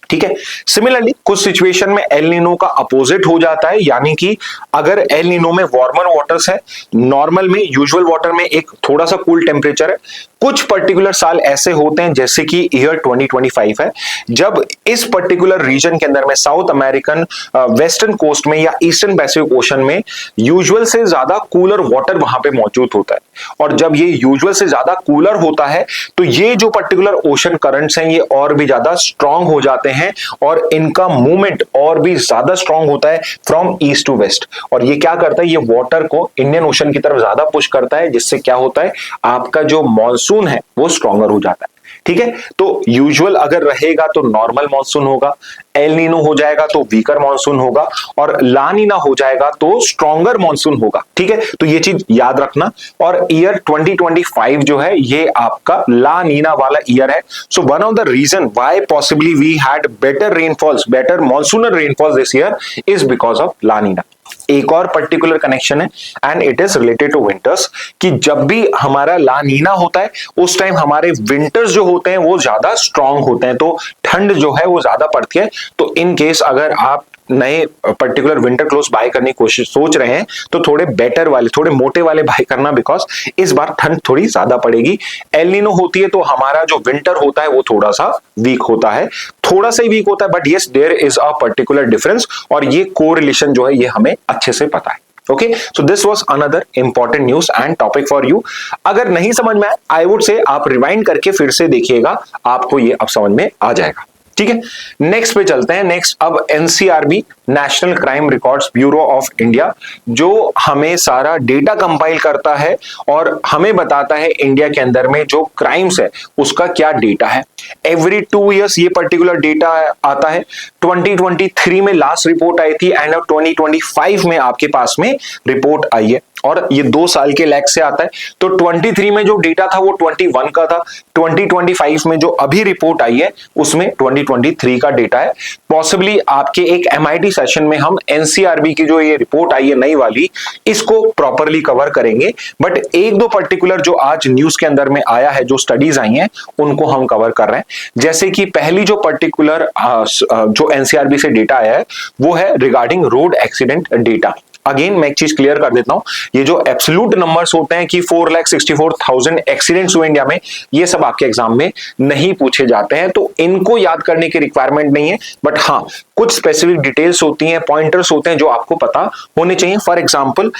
ठीक है सिमिलरली कुछ सिचुएशन में एल नीनो का अपोजिट हो जाता है, यानी कि अगर एल नीनो में वार्मर वाटर्स है, नॉर्मल में यूजुअल वाटर में एक थोड़ा सा कूल टेम्परेचर है, कुछ पर्टिकुलर साल ऐसे होते हैं जैसे कि ईयर 2025 है, जब इस पर्टिकुलर रीजन के अंदर में साउथ अमेरिकन वेस्टर्न कोस्ट में या ईस्टर्न पैसिफिक ओशन में यूजुअल से ज्यादा कूलर वाटर वहां पे मौजूद होता है। और जब ये यूजुअल से ज्यादा कूलर होता है तो ये जो पर्टिकुलर ओशन करंट्स हैं ये और भी ज्यादा स्ट्रांग हो जाते हैं और इनका मूवमेंट और भी ज्यादा स्ट्रांग होता है फ्रॉम ईस्ट टू वेस्ट। और ये क्या करता है, ये वाटर को इंडियन ओशन की तरफ ज्यादा पुश करता है, जिससे क्या होता है आपका जो मॉनसून है वो स्ट्रॉन्गर हो जाता है। ठीक है तो यूजुअल अगर रहेगा तो नॉर्मल मॉनसून होगा, एल नीनो हो जाएगा तो वीकर मॉनसून होगा, और ला नीना हो जाएगा तो स्ट्रॉन्गर मॉनसून होगा। ठीक है तो ये चीज याद रखना। और ईयर 2025 जो है ये आपका ला नीना वाला ईयर है। So one of the reason why possibly we had better rainfalls, better monsoonal rainfalls this year is because of La Nina. एक और पर्टिकुलर कनेक्शन है and it is related to winters, कि जब भी हमारा ला नीना होता है उस टाइम हमारे विंटर्स जो होते हैं वो ज्यादा स्ट्रांग होते हैं, तो ठंड जो है वो ज्यादा पड़ती है। तो इन केस अगर आप नए पर्टिकुलर विंटर क्लोथ्स बाय करने की कोशिश सोच रहे हैं तो थोड़े बेटर वाले, थोड़े मोटे वाले बाय करना, बिकॉज इस बार ठंड थोड़ी ज्यादा पड़ेगी। एल नीनो होती है तो हमारा जो विंटर होता है वो थोड़ा सा वीक होता है, थोड़ा सा ही वीक होता है, but yes there is a particular difference, और ये कोरिलेशन जो है ये हमें अच्छे से पता है। Okay so this was another important news and topic for you. अगर नहीं समझ में आए, आई वुड से आप रिवाइंड करके फिर से देखिएगा, आपको ये अब समझ में आ जाएगा। ठीक है, नेक्स्ट पे चलते हैं। नेक्स्ट अब NCRB, national crime records bureau of India, जो हमें सारा डेटा कंपाइल करता है और हमें बताता है इंडिया के अंदर में जो क्राइम्स है उसका क्या डेटा है। एवरी 2 इयर्स ये पर्टिकुलर डेटा आता है। 2023 में लास्ट रिपोर्ट आई थी एंड अब 2025 में आपके पास में रिपोर्ट आई है और ये 2 साल के लैग से आता है। तो 23 में जो डेटा था वो 21 का था, 2025 में जो अभी रिपोर्ट आई है उसमें 2023 का डेटा है। पॉसिबली आपके एक एमआईटी सेशन में हम एनसीआरबी की जो ये रिपोर्ट आई है नई वाली, इसको प्रॉपरली कवर करेंगे। बट एक दो पर्टिकुलर जो आज न्यूज के अंदर में आया है, जो स्टडीज आई हैं, उनको हम कवर कर रहे हैं। जैसे कि पहली जो पर्टिकुलर जो एनसीआरबी से डेटा आया है वो है regarding road accident data. Again मैं एक चीज क्लियर कर देता हूं, ये जो एब्सोल्यूट नंबर्स होते हैं कि 4,64,000 एक्सीडेंट्स हुए इंडिया में, ये सब आपके एग्जाम में नहीं पूछे जाते हैं, तो इनको याद करने की रिक्वायरमेंट नहीं है। बट हाँ, कुछ स्पेसिफिक डिटेल्स होती हैं, पॉइंटर्स होते हैं जो आपको पता होने चाहिए। For example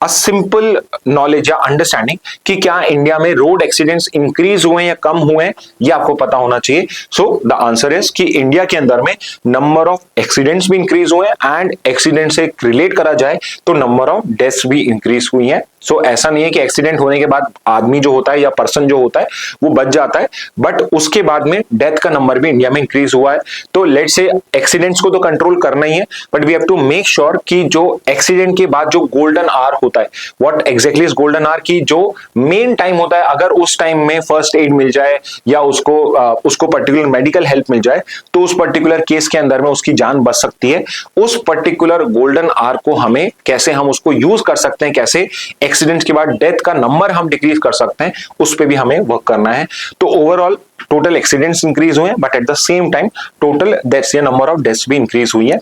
a simple knowledge या अंडरस्टैंडिंग कि क्या इंडिया में रोड एक्सीडेंट्स इंक्रीज हुए या कम हुए, ये आपको पता होना चाहिए। सो द आंसर इज कि इंडिया के अंदर में नंबर ऑफ एक्सीडेंट्स भी इंक्रीज हुए एंड एक्सीडेंट से रिलेट करा जाए तो नंबर ऑफ डेथ्स भी इंक्रीज हुई हैं। सो ऐसा नहीं है कि एक्सीडेंट होने के बाद आदमी जो होता है या पर्सन जो होता है वो बच जाता है, बट उसके बाद में डेथ का नंबर भी इंडिया में इंक्रीज हुआ है। तो लेट्स से एक्सीडेंट्स को तो कंट्रोल करना ही है, but we have to make sure कि जो एक्सीडेंट के बाद जो गोल्डन आवर होता है, what exactly is golden hour, की जो मेन टाइम होता है, अगर उस टाइम में फर्स्ट एड मिल जाए या उसको पर्टिकुलर मेडिकल हेल्प मिल जाए तो उस पर्टिकुलर केस के अंदर में उसकी जान बच सकती है। उस पर्टिकुलर गोल्डन आवर को हमें कैसे हम उसको यूज कर सकते हैं, कैसे एक्सीडेंट्स के बाद डेथ का नंबर हम डिक्रीज कर सकते हैं, उस पे भी हमें वर्क करना है। तो ओवरऑल टोटल एक्सीडेंट्स इंक्रीज हुए हैं, but at the same time total deaths या नंबर ऑफ डेथ्स भी इंक्रीज हुई है।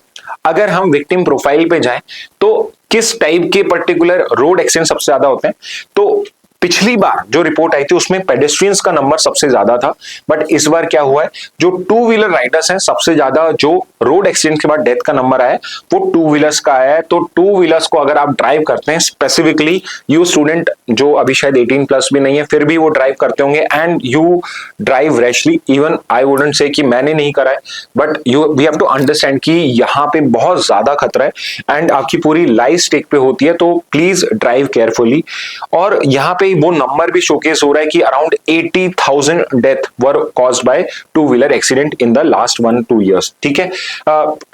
अगर हम विक्टिम प्रोफाइल पे जाएं तो किस टाइप के पर्टिकुलर रोड एक्सीडेंट सबसे ज्यादा होते हैं, तो पिछली बार जो रिपोर्ट आई थी उसमें पेडेस्ट्रियंस का नंबर सबसे ज्यादा था, बट इस बार क्या हुआ है, जो 2 व्हीलर राइडर्स हैं, सबसे ज्यादा जो रोड एक्सीडेंट के बाद डेथ का नंबर आया है वो 2 व्हीलर्स का आया है। तो 2 व्हीलर्स को अगर आप ड्राइव करते हैं, स्पेसिफिकली यू स्टूडेंट जो अभी शायद 18 प्लस भी नहीं है फिर भी वो ड्राइव करते होंगे and you drive rashly, even I wouldn't say कि मैंने नहीं करा है, but we have to understand कि यहाँ पे बहुत ज्यादा खतरा है एंड आपकी पूरी लाइफ स्टेक पे होती है, तो प्लीज ड्राइव केयरफुली। और यहाँ पे वो नंबर भी शोकेस हो रहा है कि around 80,000 death were caused by 2 wheeler accident in the last 1-2 years. ठीक है,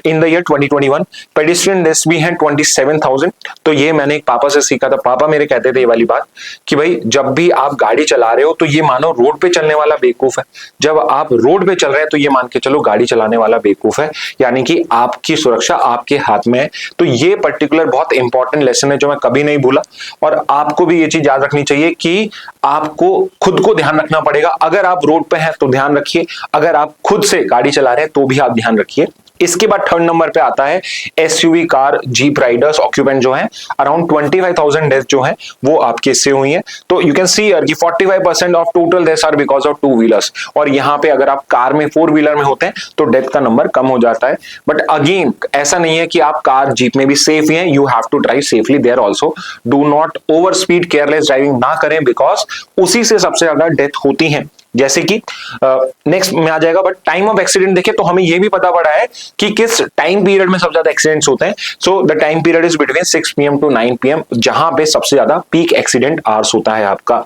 इन द ईयर 2021 पेडिस्ट्रियन डेथ्स भी हैं 27,000। तो ये मैंने एक पापा से सीखा था, पापा मेरे कहते थे ये वाली बात कि भाई जब भी आप गाड़ी चला रहे हो तो ये मानो रोड पे चलने वाला बेवकूफ है, जब आप रोड पे चल रहे हैं तो ये मान के चलो गाड़ी चलाने वाला बेवकूफ है, यानी कि आपकी सुरक्षा आपके हाथ में है। तो ये पर्टिकुलर बहुत इंपॉर्टेंट लेसन है जो मैं कभी नहीं भूला, और आपको भी ये चीज याद रखनी चाहिए कि आपको खुद को ध्यान रखना पड़ेगा। अगर आप रोड पे हैं तो ध्यान रखिए, अगर आप खुद से गाड़ी चला रहे हैं तो भी आप ध्यान रखिए। इसके बाद 3rd नंबर पे आता है SUV car jeep Riders occupant जो हैं, अराउंड 25,000 डेथ जो हैं वो आपके इससे हुई हैं। तो यू कैन सी कि 45% of total deaths are because of 2 wheelers, और यहाँ पे अगर आप कार में 4 व्हीलर में होते हैं तो डेथ का नंबर कम हो जाता है। बट अगेन ऐसा नहीं है कि आप कार जीप में भी सेफ ही हैं, you have to drive safely there also. Do not over speed, careless driving ना करें, बिकॉज उसी से सबसे ज्यादा डेथ होती है। जैसे कि नेक्स्ट में आ जाएगा, बट टाइम ऑफ एक्सीडेंट देखें तो हमें यह भी पता पड़ा है कि किस टाइम पीरियड में सबसे ज्यादा एक्सीडेंट्स होते हैं। So the time period is between 6 PM to 9 PM, जहां पे सबसे ज्यादा पीक एक्सीडेंट आवर्स होता है आपका।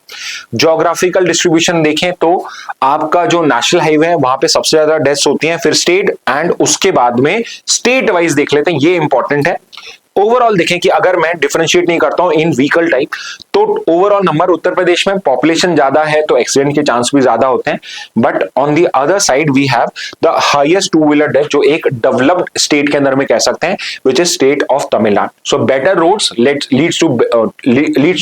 ज्योग्राफिकल डिस्ट्रीब्यूशन देखें तो आपका जो नेशनल हाईवे है वहां पे सबसे ज्यादा डेथ्स होती हैं, फिर स्टेट एंड उसके बाद में स्टेट वाइज देख लेते हैं, ये इंपॉर्टेंट है। ओवरऑल देखें कि अगर मैं डिफरेंशिएट नहीं करता हूं इन व्हीकल टाइप तो ओवरऑल नंबर उत्तर प्रदेश में पॉपुलेशन ज्यादा है तो एक्सीडेंट के चांस भी ज्यादा होते हैं, but on the other side we have the highest 2 wheeler death जो एक डेवलप्ड स्टेट के अंदर में कह सकते हैं, which is state of Tamil Nadu. So better roads leads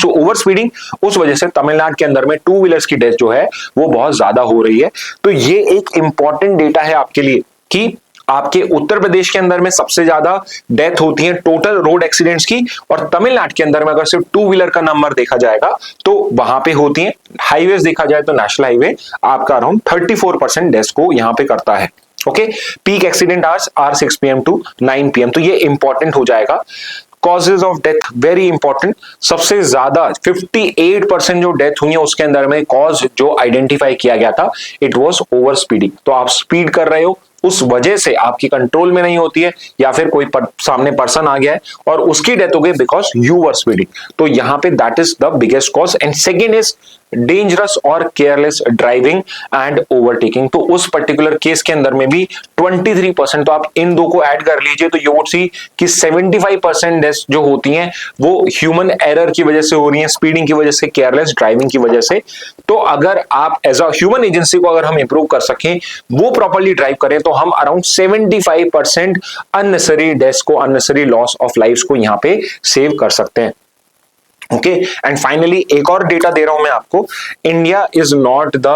to over speeding, उस वजह से तमिलनाडु के अंदर में 2 व्हीलर्स की डेथ जो है वो बहुत ज्यादा हो रही है। तो ये एक इंपॉर्टेंट डेटा है आपके लिए कि आपके उत्तर प्रदेश के अंदर में सबसे ज्यादा डेथ होती है टोटल रोड एक्सीडेंट्स की, और तमिलनाडु के अंदर में अगर सिर्फ 2 व्हीलर का नंबर देखा जाएगा तो वहां पे होती है। हाईवेज देखा जाए तो नेशनल हाईवे आपका अराउंड 34% डेथ को यहां पे करता है। Okay, peak accident hours are 6 PM to 9 PM, तो ये इंपॉर्टेंट हो जाएगा। Causes of death very important, सबसे ज्यादा 58% जो डेथ हुई है उसके अंदर में कॉज जो आइडेंटिफाई किया गया था इट वाज ओवर स्पीडिंग। तो आप स्पीड कर रहे हो उस वजह से आपकी कंट्रोल में नहीं होती है, या फिर कोई सामने पर्सन आ गया है और उसकी डेथ हो गई बिकॉज यू वर स्पीडिंग, तो यहां पे that is the biggest cause. And second is dangerous और केयरलेस ड्राइविंग एंड ओवरटेकिंग। तो उस पर्टिकुलर केस के अंदर में भी 23%, तो आप इन दो को ऐड कर लीजिए तो यू वुड सी कि 75% डेथ्स जो होती हैं वो ह्यूमन एरर की वजह से हो रही हैं, स्पीडिंग की वजह से, केयरलेस ड्राइविंग की वजह से। तो अगर आप एज अ ह्यूमन एजेंसी को अगर हम इंप्रूव कर सकें, वो प्रॉपर्ली ड्राइव करें, तो हम अराउंड 75% अननेसेसरी डेथ्स को, अननेसेसरी लॉस ऑफ लाइफ्स को यहां पे सेव कर सकते हैं। ओके, एंड फाइनली एक और डेटा दे रहा हूं मैं आपको। India is not the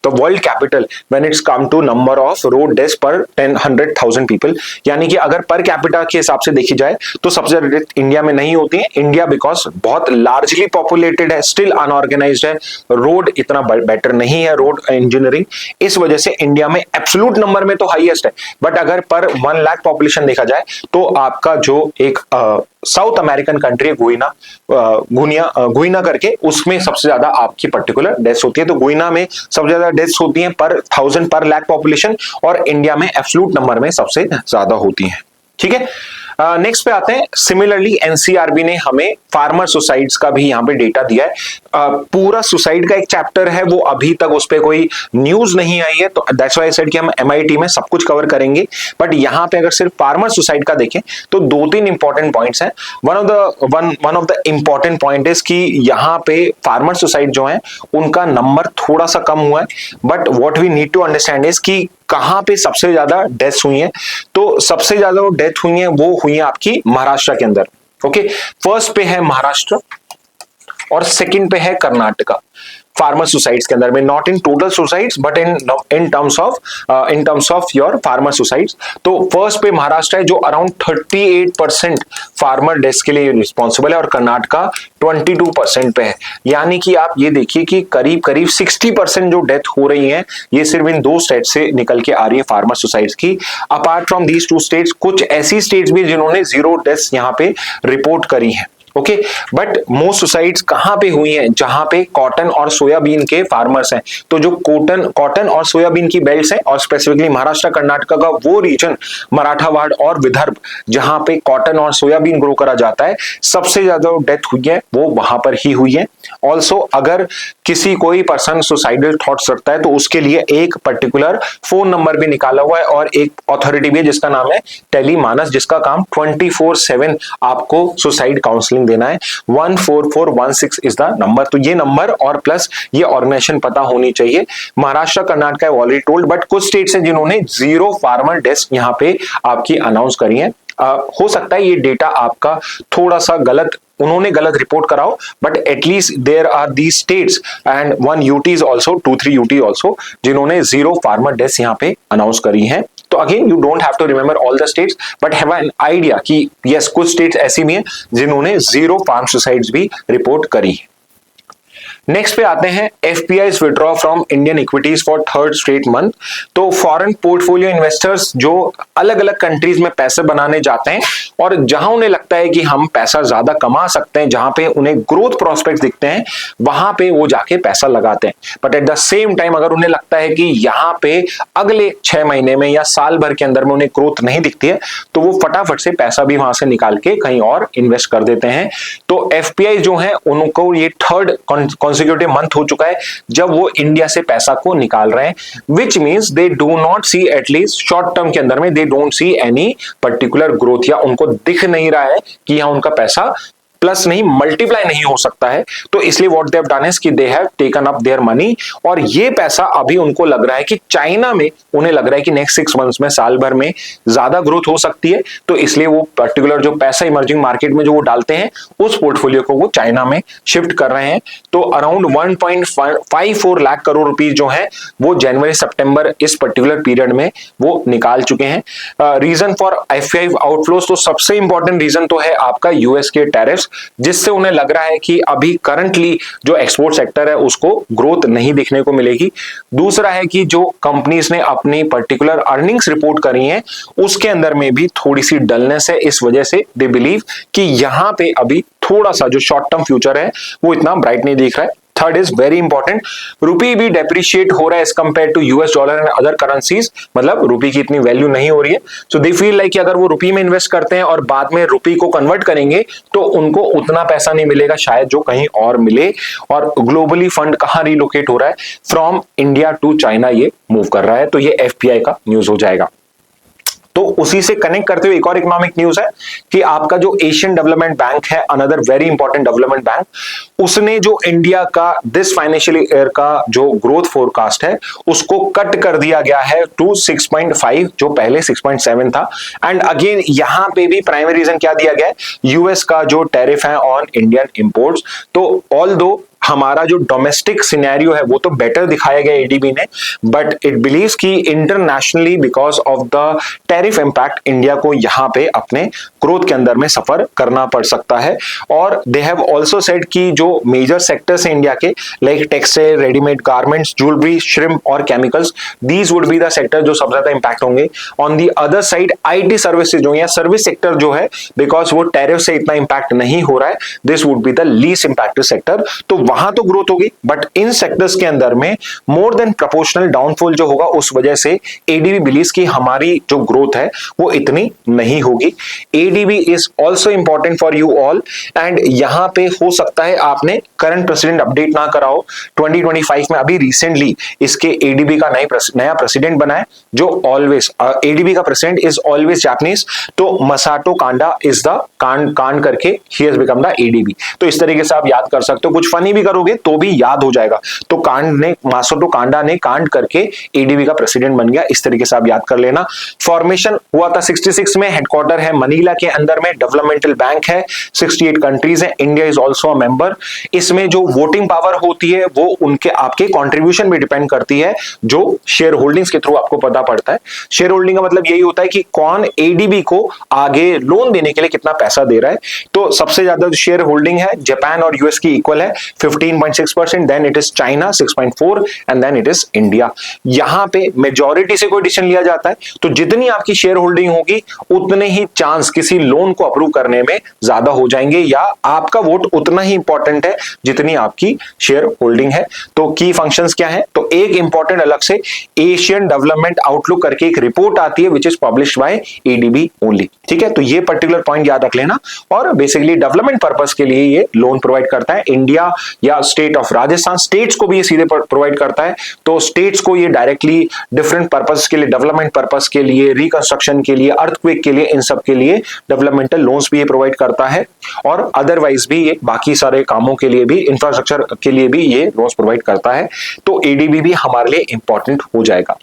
world capital when it's come to number of road deaths per 100,000 people. यानी कि अगर पर कैपिटा के हिसाब से देखी जाए तो सबसे ज्यादा डेथ इंडिया में नहीं होती है। इंडिया बिकॉज बहुत लार्जली पॉपुलेटेड है, स्टिल अनऑर्गेनाइज्ड है, रोड इतना बेटर नहीं है, रोड इंजीनियरिंग, इस वजह से इंडिया में एब्सोल्यूट नंबर में तो हाईएस्ट है, बट अगर पर 1 लाख पॉपुलेशन देखा जाए तो आपका जो एक साउथ अमेरिकन कंट्री है गुइना करके, उसमें सबसे ज्यादा आपकी पर्टिकुलर डेथ्स होती है। तो गुइना में सबसे ज्यादा डेथ्स होती हैं पर 1000 पर लाख पॉपुलेशन, और इंडिया में एब्सोल्यूट नंबर में सबसे ज्यादा होती हैं। ठीक है, नेक्स्ट पे आते हैं। सिमिलरली एनसीआरबी ने हमें फार्मर सुसाइड्स का भी यहाँ पे डेटा दिया है। पूरा सुसाइड का एक चैप्टर है, वो अभी तक उस पर कोई न्यूज नहीं आई है, तो दैट्स व्हाई आई सेड कि हम एमआईटी में सब कुछ कवर करेंगे, बट यहाँ पे अगर सिर्फ फार्मर सुसाइड का देखें तो 2-3 इंपॉर्टेंट पॉइंट्स हैं। One of the important point is कि यहाँ पे फार्मर सुसाइड जो है उनका नंबर थोड़ा सा कम हुआ है, but what we need to understand is कि कहां पे सबसे ज्यादा डेथ्स हुई हैं। तो सबसे ज्यादा वो डेथ हुई है वो हुई है आपकी महाराष्ट्र के अंदर। ओके, फर्स्ट पे है महाराष्ट्र और सेकंड पे है कर्नाटका फार्मर सुसाइड्स के अंदर में, not in total suicides but in terms of your farmer suicides. तो फर्स्ट पे महाराष्ट्र है जो अराउंड 38% फार्मर डेथ्स के लिए रिस्पॉन्सिबल है, और कर्नाटका 22% पे है। यानी कि आप ये देखिए कि करीब करीब 60% जो डेथ हो रही है ये सिर्फ इन 2 स्टेट से निकल के आ रही है फार्मर सुसाइड्स की। अपार्ट फ्रॉम दीज 2 स्टेट्स कुछ ऐसी स्टेट्स भी जिन्होंने 0 डेथ्स यहाँ पे रिपोर्ट करी है। ओके, बट मोस्ट सुसाइड्स कहां पे हुई हैं? जहां पे कॉटन और सोयाबीन के फार्मर्स हैं। तो जो कॉटन और सोयाबीन की बेल्ट्स हैं, और स्पेसिफिकली महाराष्ट्र कर्नाटका का वो रीजन मराठावाड़ और विदर्भ जहां पे कॉटन और सोयाबीन ग्रो करा जाता है, सबसे ज्यादा डेथ हुई है वो वहां पर ही हुई है। ऑल्सो अगर कोई पर्सन सुसाइडल थॉट्स रखता है तो उसके लिए एक पर्टिकुलर फोन नंबर भी निकाला हुआ है, और एक अथॉरिटी भी है जिसका नाम है टेलीमानस, जिसका काम 24/7 आपको सुसाइड काउंसलिंग देना है। 14416 इज द नंबर। तो ये नंबर और प्लस ये ऑर्गेनाइजेशन पता होनी चाहिए। Maharashtra Karnataka already told, but कुछ स्टेट्स हैं जिन्होंने 0 फार्मर डेथ्स यहां पे आपकी अनाउंस करी है। हो सकता है ये डेटा आपका थोड़ा सा उन्होंने गलत रिपोर्ट कराओ, but at least there are the states and 1 UT is also 2-3 UT also जिन्होंने 0 फार्मर डेथ्स यहाँ पे अनाउंस करी है। तो again you don't have to remember all the states, but have an idea कि यस कुछ स्टेट्स ऐसी भी हैं जिन्होंने 0 फार्म सुसाइड्स भी रिपोर्ट करी है। नेक्स्ट पे आते हैं FPIs withdraw from Indian equities for 3rd straight month. तो फॉरेन पोर्टफोलियो इन्वेस्टर्स जो अलग अलग कंट्रीज में पैसे बनाने जाते हैं और जहां उन्हें लगता है कि हम पैसा ज्यादा कमा सकते हैं, जहां पे उन्हें ग्रोथ प्रोस्पेक्ट्स दिखते हैं, वहां पे वो जाके पैसा लगाते हैं। But at the same time अगर उन्हें लगता है कि यहाँ पे अगले 6 महीने में या साल भर के अंदर में उन्हें ग्रोथ नहीं दिखती है, तो वो फटाफट से पैसा भी वहां से निकाल के कहीं और इन्वेस्ट कर देते हैं। तो एफपीआई जो है उनको ये 3rd consecutive month हो चुका है जब वो इंडिया से पैसा को निकाल रहे हैं, which means they do not see, at least short term के अंदर में they don't see any particular growth, या उनको दिख नहीं रहा है कि यहां उनका पैसा प्लस नहीं मल्टीप्लाई नहीं हो सकता है। तो इसलिए what they have done is कि they have taken up their money, और ये पैसा अभी उनको लग रहा है कि चाइना में उन्हें लग रहा है कि नेक्स्ट 6 मंथ्स में, साल भर में ज्यादा ग्रोथ हो सकती है। तो इसलिए वो पर्टिकुलर जो पैसा इमर्जिंग मार्केट में जो वो डालते हैं उस पोर्टफोलियो को वो चाइना में शिफ्ट कर रहे हैं। तो अराउंड 1.54 लाख करोड़ रुपीज जो है वो जनवरी सितंबर इस पर्टिकुलर पीरियड में वो निकाल चुके हैं। रीजन फॉर एफआईआई आउटफ्लोज, तो सबसे इंपॉर्टेंट रीजन तो है आपका यूएस के टैरिफ्स, जिससे उन्हें लग रहा है कि अभी करंटली जो एक्सपोर्ट सेक्टर है उसको ग्रोथ नहीं देखने को मिलेगी। दूसरा है कि जो कंपनीज ने अपनी पर्टिकुलर अर्निंग्स रिपोर्ट करी हैं उसके अंदर में भी थोड़ी सी डलनेस है, इस वजह से दे बिलीव कि यहां पे अभी थोड़ा सा जो शॉर्ट टर्म फ्यूचर है वो इतना ब्राइट नहीं दिख रहा है। Third is very important, rupee भी डेप्रिशिएट हो रहा है as compare to US dollar and other currencies, मतलब रुपी की इतनी वैल्यू नहीं हो रही है। सो दे फील लाइक कि अगर वो रुपी में इन्वेस्ट करते हैं और बाद में रुपी को कन्वर्ट करेंगे तो उनको उतना पैसा नहीं मिलेगा शायद जो कहीं और मिले। और ग्लोबली फंड कहां रिलोकेट हो रहा है, फ्रॉम इंडिया टू चाइना ये मूव कर रहा है। तो ये एफपीआई का न्यूज हो जाएगा। तो उसी से कनेक्ट करते हुए एक और इकोनॉमिक न्यूज है कि आपका जो एशियन डेवलपमेंट बैंक है, another very important development bank, उसने जो इंडिया का दिस फाइनेंशियल ईयर का जो ग्रोथ फोरकास्ट है उसको कट कर दिया गया है टू 6.5, जो पहले 6.7 था। एंड अगेन यहां पे भी प्राइमरी रीजन क्या दिया गया है, यूएस का जो टैरिफ है ऑन इंडियन इंपोर्ट्स। तो ऑल दो हमारा जो डोमेस्टिक सिनेरियो है वो तो बेटर दिखाया गया एडीबी ने, बट इट बिलीव्स कि internationally because of the tariff impact India को यहां पे अपने ग्रोथ के अंदर में सफर करना पड़ सकता है। और दे हैव आल्सो सेड कि जो मेजर सेक्टर्स हैं इंडिया के, like textile, readymade garments, jewellery, shrimp और chemicals, these would be the sector जो सबसे ज्यादा इंपैक्ट होंगे। On the other side IT services जो या सर्विस सेक्टर जो है, बिकॉज वो टैरिफ से इतना इंपैक्ट नहीं हो रहा है, this would be the least impacted sector. तो वहां तो ग्रोथ होगी, बट इन सेक्टर्स के अंदर में मोर देन प्रोपोर्शनल डाउनफॉल जो होगा, उस वजह से एडीबी बिलीव्स कि हमारी जो ग्रोथ है वो इतनी नहीं होगी। ADB is also important for you all, and यहां पे हो सकता है आपने करंट प्रेसिडेंट अपडेट ना कराओ 2025 में, अभी रिसेंटली इसके एडीबी का नया प्रेसिडेंट बना है जो ऑलवेज एडीबी का प्रेसिडेंट इज ऑलवेज जापानीज। तो मसाटो कांडा इज द कांड करके he has become the ADB. तो इस तरीके से आप याद कर सकते हो, कुछ फनी भी करोगे तो भी याद हो जाएगा। तो मासाटो कांडा ने कांड करके एडीबी का प्रेसिडेंट बन गया, इस तरीके से आप याद कर लेना। फॉर्मेशन हुआ था 66 में, हेडक्वार्टर है मनीला के अंदर में, डेवलपमेंटल बैंक है, 68 कंट्रीज है, India is also a member. इसमें जो वोटिंग पावर होती है वो उनके आपके कंट्रीब्यूशन पे डिपेंड करती है, जो शेयर होल्डिंग्स के थ्रू आपको पता पड़ता है। शेयर होल्डिंग का मतलब यही होता है कि कौन एडीबी को आगे लोन देने के लिए कितना पैसा दे रहा है। तो सबसे ज्यादा शेयर होल्डिंग है जापान और यूएस की इक्वल है 15.6%, then it is China 6.4 and then it is India. यहां पे मेजॉरिटी से कोई डिसीजन लिया जाता है, तो जितनी आपकी शेयर होल्डिंग होगी उतने ही चांस किसी लोन को अप्रूव करने में ज्यादा हो जाएंगे, या आपका वोट उतना ही इंपॉर्टेंट है जितनी आपकी शेयर होल्डिंग है। तो की फंक्शंस क्या है, तो एक इंपॉर्टेंट अलग से एशियन डेवलपमेंट आउटलुक करके एक रिपोर्ट आती है which is published by ADB only. ठीक है, तो ये पर्टिकुलर पॉइंट याद रख लेना। और बेसिकली डेवलपमेंट पर्पस के लिए ये लोन प्रोवाइड करता है। इंडिया या स्टेट ऑफ राजस्थान, स्टेट्स को भी ये सीधे प्रोवाइड करता है। तो स्टेट्स को ये डायरेक्टली डिफरेंट पर्पस के लिए, डेवलपमेंट पर्पस के लिए, रिकंस्ट्रक्शन के लिए, अर्थक्वेक के लिए, इन सब के लिए डेवलपमेंटल लोन्स भी ये प्रोवाइड करता है। और अदरवाइज भी ये बाकी सारे कामों के लिए भी, इंफ्रास्ट्रक्चर के लिए भी ये लोन्स प्रोवाइड करता है। तो एडीबी भी हमारे लिए इंपॉर्टेंट हो जाएगा।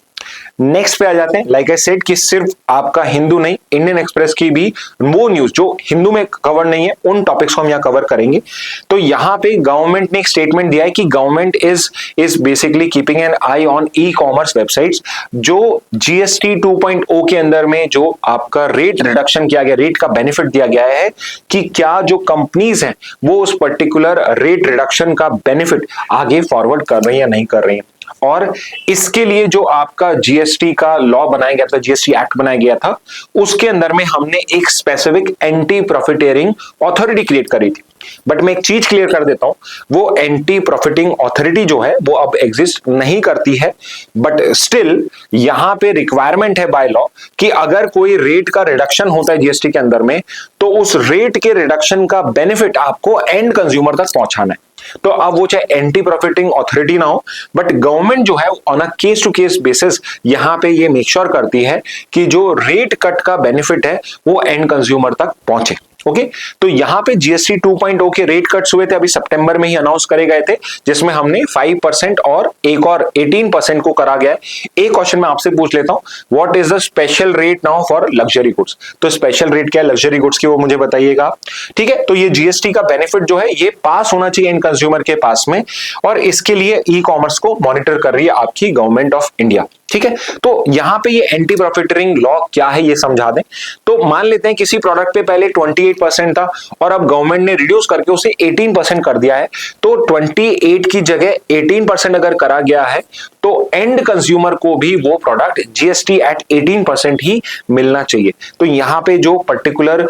नेक्स्ट पे आ जाते हैं, लाइक आई सेड कि सिर्फ आपका हिंदू नहीं, इंडियन एक्सप्रेस की भी वो न्यूज जो हिंदू में कवर नहीं है उन टॉपिक्स को हम यहाँ कवर करेंगे। तो यहाँ पे गवर्नमेंट ने एक स्टेटमेंट दिया है कि government is basically keeping an I on e commerce websites. जो जीएसटी 2.0 के अंदर में जो आपका रेट रिडक्शन किया गया, रेट का बेनिफिट दिया गया है कि क्या जो कंपनीज हैं वो उस पर्टिकुलर रेट रिडक्शन का बेनिफिट आगे फॉरवर्ड कर रही है या नहीं कर रही है। और इसके लिए जो आपका जीएसटी का लॉ बनाया गया था, जीएसटी एक्ट बनाया गया था, उसके अंदर में हमने एक स्पेसिफिक एंटी प्रॉफिटेरिंग अथॉरिटी क्रिएट करी थी। बट मैं एक चीज क्लियर कर देता हूं, वो एंटी प्रॉफिटिंग अथॉरिटी जो है वो अब एग्जिस्ट नहीं करती है, बट स्टिल यहां पे रिक्वायरमेंट है बाय लॉ कि अगर कोई रेट का रिडक्शन होता है जीएसटी के अंदर में, तो उस रेट के रिडक्शन का बेनिफिट आपको एंड कंज्यूमर तक पहुंचाना है। तो अब वो चाहे एंटी प्रॉफिटिंग अथॉरिटी ना हो, बट गवर्नमेंट जो है on a case to case basis यहां पे ये मेक श्योर करती है कि जो रेट कट का बेनिफिट है वो एंड कंज्यूमर तक पहुंचे। ओके, तो यहां पे जीएसटी 2.0 के रेट कट्स हुए थे, अभी सितंबर में ही अनाउंस करे गए थे, जिसमें हमने 5% और एक और 18% को करा गया है। एक क्वेश्चन मैं आपसे पूछ लेता हूं, what is the special rate now for luxury goods? तो स्पेशल रेट क्या है लग्जरी गुड्स की, वो मुझे बताइएगा। ठीक है, तो ये जीएसटी का बेनिफिट जो है ये पास होना चाहिए एंड कंज्यूमर के पास में, और इसके लिए ई कॉमर्स को मॉनिटर कर रही है आपकी गवर्नमेंट ऑफ इंडिया। ठीक है, तो यहां पे ये एंटी प्रॉफिटियरिंग लॉ क्या है ये समझा दें। तो मान लेते हैं किसी प्रोडक्ट पे पहले 28% था और अब गवर्नमेंट ने रिड्यूस करके उसे 18% कर दिया है। तो 28 की जगह 18% अगर करा गया है तो एंड कंज्यूमर को भी वो प्रोडक्ट जीएसटी एट 18% ही मिलना चाहिए। तो यहाँ पे जो पर्टिकुलर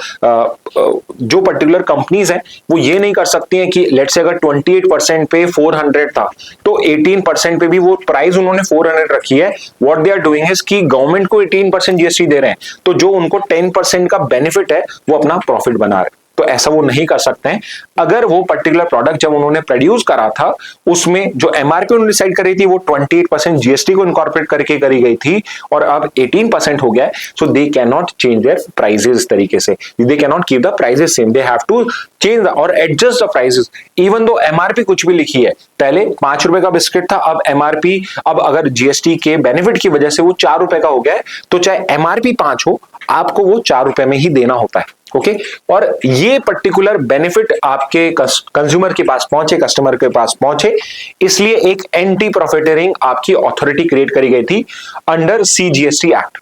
कंपनीज हैं वो ये नहीं कर सकती हैं कि लेट्स से अगर 28% पे 400 था तो 18% पे भी वो प्राइस उन्होंने 400 रखी है। What they are doing is कि गवर्नमेंट को 18% जीएसटी दे रहे हैं, तो जो उनको 10% का बेनिफिट है वो अपना प्रॉफिट बना रहे हैं। तो ऐसा वो नहीं कर सकते हैं। अगर वो पर्टिकुलर प्रोडक्ट जब उन्होंने प्रोड्यूस करा था उसमें जो एमआरपी उन्होंने डिसाइड करी थी वो 28% जीएसटी को इनकॉर्पोरेट करके करी गई थी और अब 18% हो गया है, so they cannot change their prices इस तरीके से, they cannot keep the prices same, they have to change और adjust the prices. Even though MRP कुछ भी लिखी है, पहले 5 रुपए का बिस्किट था, अब एमआरपी अब अगर जीएसटी के बेनिफिट की वजह से वो 4 रुपए का हो गया है, तो चाहे एमआरपी 5 हो आपको वो 4 रुपए में ही देना होता है। ओके और ये पर्टिकुलर बेनिफिट आपके कंज्यूमर के पास पहुंचे, कस्टमर के पास पहुंचे, इसलिए एक एंटी प्रॉफिटियरिंग आपकी अथॉरिटी क्रिएट करी गई थी under CGST act.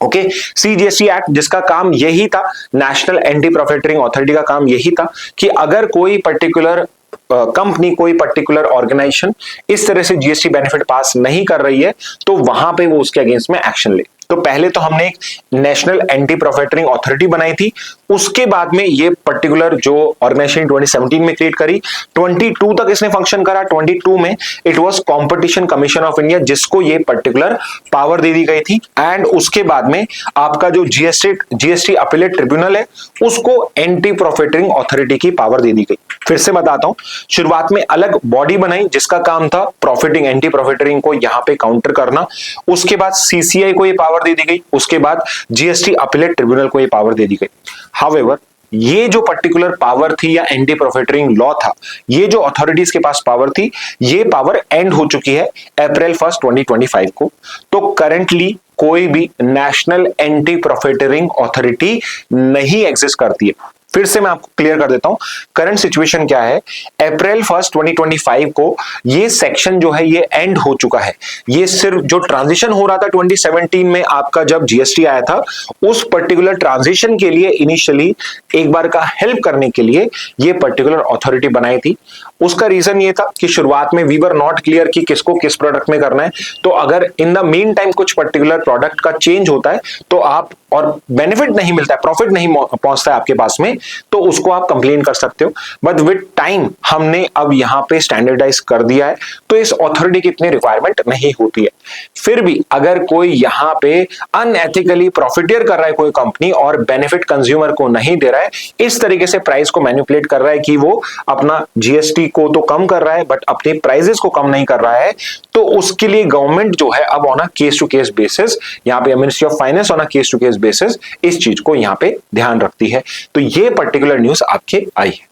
Okay CGST act जिसका काम यही था, नेशनल एंटी प्रॉफिटियरिंग अथॉरिटी का काम यही था कि अगर कोई पर्टिकुलर कंपनी, कोई पर्टिकुलर ऑर्गेनाइजेशन इस तरह से जीएसटी बेनिफिट पास नहीं कर रही है तो वहां पे वो उसके अगेंस्ट में एक्शन ले। तो पहले तो हमने एक नेशनल एंटी प्रॉफिटियरिंग अथॉरिटी बनाई थी, उसके बाद में ये पर्टिकुलर जो ऑर्गेनाइजेशन 2017 में क्रिएट करी, 22 तक इसने फंक्शन करा। 22 में it was competition commission of India जिसको ये पर्टिकुलर पावर दे दी गई थी एंड उसके बाद में आपका जो जीएसटी अपीलेट ट्रिब्यूनल है उसको एंटी प्रॉफिटियरिंग अथॉरिटी की पावर दे दी गई। फिर से बताता हूं, शुरुआत में अलग बॉडी बनाई जिसका काम था प्रॉफिटिंग एंटी प्रॉफिटियरिंग को यहां पे काउंटर करना, उसके बाद सीसीआई को ये पावर दे दी गई, उसके बाद जीएसटी अपीलेट ट्रिब्यूनल को ये पावर दे दी गई। हाउएवर ये जो पर्टिकुलर पावर थी या एंटी प्रॉफिटियरिंग लॉ था, ये जो अथॉरिटीज के पास पावर थी, ये पावर एंड हो चुकी है अप्रैल 1, 2025 को। तो करंटली कोई भी नेशनल एंटी प्रॉफिटियरिंग अथॉरिटी नहीं एग्जिस्ट करती है। फिर से मैं आपको क्लियर कर देता हूं करंट सिचुएशन क्या है। अप्रैल 1, 2025 को ये सेक्शन जो है ये एंड हो चुका है। ये सिर्फ जो ट्रांजिशन हो रहा था 2017 में आपका जब जीएसटी आया था, उस पर्टिकुलर ट्रांजिशन के लिए इनिशियली एक बार का हेल्प करने के लिए ये पर्टिकुलर अथॉरिटी बनाई थी। उसका रीजन ये था कि शुरुआत में वी वर नॉट क्लियर कि किसको किस प्रोडक्ट में करना है, तो अगर इन द मीन टाइम कुछ पर्टिकुलर प्रोडक्ट का चेंज होता है तो आप और बेनिफिट नहीं मिलता है, प्रॉफिट नहीं पहुंचता है आपके पास में, तो उसको आप कंप्लेन कर सकते हो। बट विद टाइम हमने अब यहां पे स्टैंडर्डाइज कर दिया है, तो इस अथॉरिटी की इतनी रिक्वायरमेंट नहीं होती है। फिर भी अगर कोई यहां पे अनएथिकली प्रॉफिटियर कर रहा है कोई कंपनी और बेनिफिट कंज्यूमर को नहीं दे रहा है, इस तरीके से प्राइस को मैनिपुलेट कर रहा है कि वो अपना जीएसटी को तो कम कर रहा है बट अपने प्राइसेस को कम नहीं कर रहा है, तो उसके लिए गवर्नमेंट जो है अब on a case to case basis, यहां पे ministry of finance on a case to case basis इस चीज को यहां पे ध्यान रखती है। तो ये पर्टिकुलर न्यूज आपके आई है।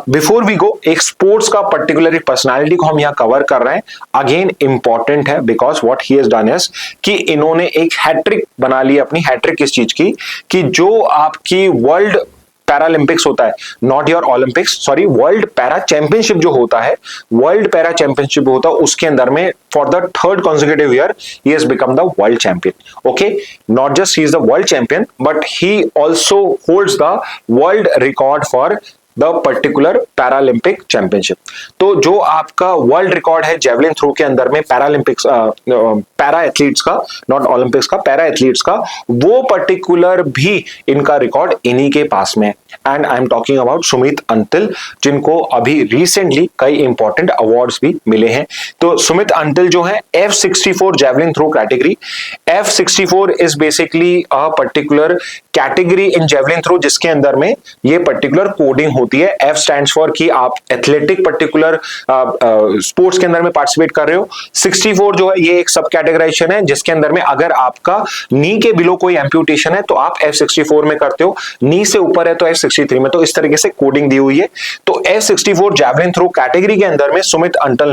बिफोर वी गो, एक स्पोर्ट्स का पर्टिकुलर पर्सनालिटी को हम यहां कवर कर रहे हैं, अगेन इंपॉर्टेंट है because what he has done is कि इन्होंने एक हैट्रिक बना ली अपनी। हैट्रिक किस चीज की कि जो आपकी वर्ल्ड पैरालंपिक्स होता है, not your Olympics, sorry, world para championship जो होता है, वर्ल्ड पैरा चैंपियनशिप होता है, उसके अंदर में for the 3rd consecutive year he has become the world champion. Okay, not just he is the world champion but he also holds the world record for the particular Paralympic championship. तो जो आपका world record है javelin throw के अंदर में Paralympics para athletes का, not Olympics का, para athletes का, वो पर्टिकुलर भी इनका रिकॉर्ड इन्हीं के पास में है। And I am talking about Sumit Antil, जिनको अभी रिसेंटली कई इंपॉर्टेंट अवार्ड्स भी मिले हैं। तो सुमित अंतिल जो है F64 javelin throw category, F64 is basically a particular category in javelin throw जिसके अंदर में ये पर्टिकुलर कोडिंग होती है। F स्टैंड्स फॉर कि आप एथलेटिक पर्टिकुलर स्पोर्ट्स के अंदर में पार्टिसिपेट कर रहे हो। 64 जो है ये एक सब कैटेगराइजेशन है जिसके अंदर में अगर आपका नी के बिलो कोई एम्प्यूटेशन है तो आप F64 में करते हो, नी से ऊपर है तो F63 में। तो इस तरीके से कोडिंग दी हुई है। तो F64 जेवलिन थ्रो कैटेगरी के अंदर में सुमित अंतिल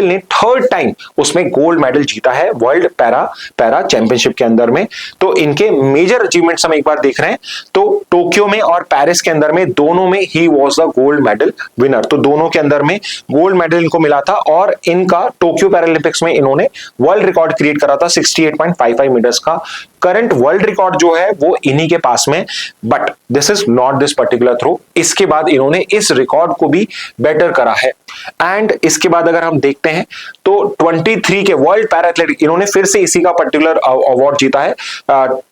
ने 3rd टाइम उसमें गोल्ड मेडल जीता है वर्ल्ड पैरा चैंपियनशिप के अंदर में। तो इनके मेजर अचीवमेंट्स हम एक बार देख रहे हैं। तो टोक्यो में और पेरिस के अंदर में दोनों में में he was the gold medal winner. तो दोनों के अंदर में गोल्ड मेडल इनको मिला था और इनका टोक्यो पैरालंपिक्स में इन्होंने वर्ल्ड रिकॉर्ड क्रिएट करा था 68.55 मीटर्स का। करंट वर्ल्ड रिकॉर्ड जो है वो इन्हीं के पास में, but this is not this particular throw. इसके बाद इन्होंने इस रिकॉर्ड को भी बेटर करा है। एंड इसके बाद अगर हम देखते हैं तो 23 के वर्ल्ड पैरा एथलेटिक इन्होंने फिर से इसी का पर्टिकुलर अवार्ड जीता है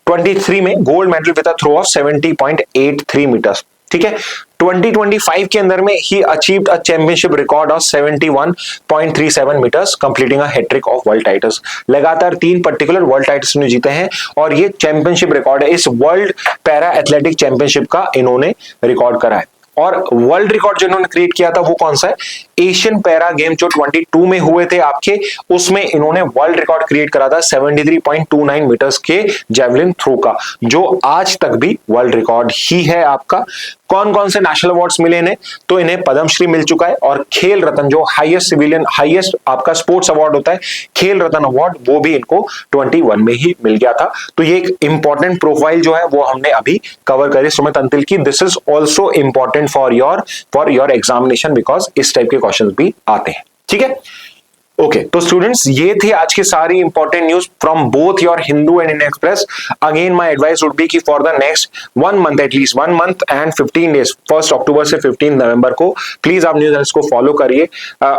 23 में gold medal with a throw of 70.83 metres. ठीक है, 2025 के अंदर में ही achieved a championship record of 71.37 metres, completing a hat trick of world titles. लगातार 3 पर्टिकुलर वर्ल्ड टाइटल्स ने जीते हैं और ये चैंपियनशिप रिकॉर्ड है, इस वर्ल्ड पैरा एथलेटिक चैंपियनशिप का इन्होंने रिकॉर्ड करा है। और वर्ल्ड रिकॉर्ड जो इन्होंने क्रिएट किया था वो कौन सा है? एशियन पैरा गेम जो 22 में हुए थे आपके, उसमें इन्होंने वर्ल्ड रिकॉर्ड क्रिएट करा था 73.29 मीटर्स के जेवलिन थ्रो का, जो आज तक भी वर्ल्ड रिकॉर्ड ही है आपका। कौन कौन से नेशनल अवार्ड्स मिले इन्हें? तो इन्हें पद्मश्री मिल चुका है और खेल रत्न जो हाईएस्ट आपका स्पोर्ट्स अवार्ड होता है, खेल रत्न अवार्ड, वो भी इनको 21 में ही मिल गया था। तो ये एक इंपॉर्टेंट प्रोफाइल जो है वो हमने अभी कवर करी सुमित अंतिल की। This is also important for your examination because इस टाइप के क्वेश्चंस भी आते हैं। ठीक है, ओके तो स्टूडेंट्स ये थी आज की सारी important news from both your Hindu and Indian Express. Again my advice would be कि for the next 1 month at least 1 month and 15 days 1 अक्टूबर से 15 नवंबर को प्लीज आप न्यूज एनालिसिस को फॉलो करिए।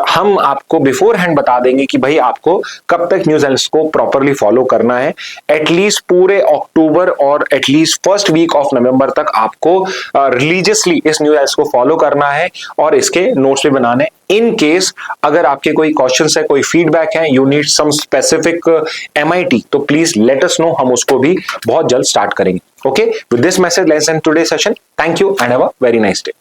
हम आपको बिफोर हैंड बता देंगे कि भाई आपको कब तक न्यूज एनालिसिस को प्रॉपरली फॉलो करना है। एटलीस्ट पूरे अक्टूबर और एटलीस्ट फर्स्ट वीक ऑफ नवंबर तक आपको रिलीजियसली इस न्यूज एनालिसिस को फॉलो करना है और इसके नोट्स भी बनाने। इन केस अगर आपके कोई क्वेश्चंस है, कोई फीडबैक है, you need some specific MIT, तो प्लीज लेट अस नो, हम उसको भी बहुत जल्द स्टार्ट करेंगे। Okay, with this message let's end today session. Thank you and have a very nice day.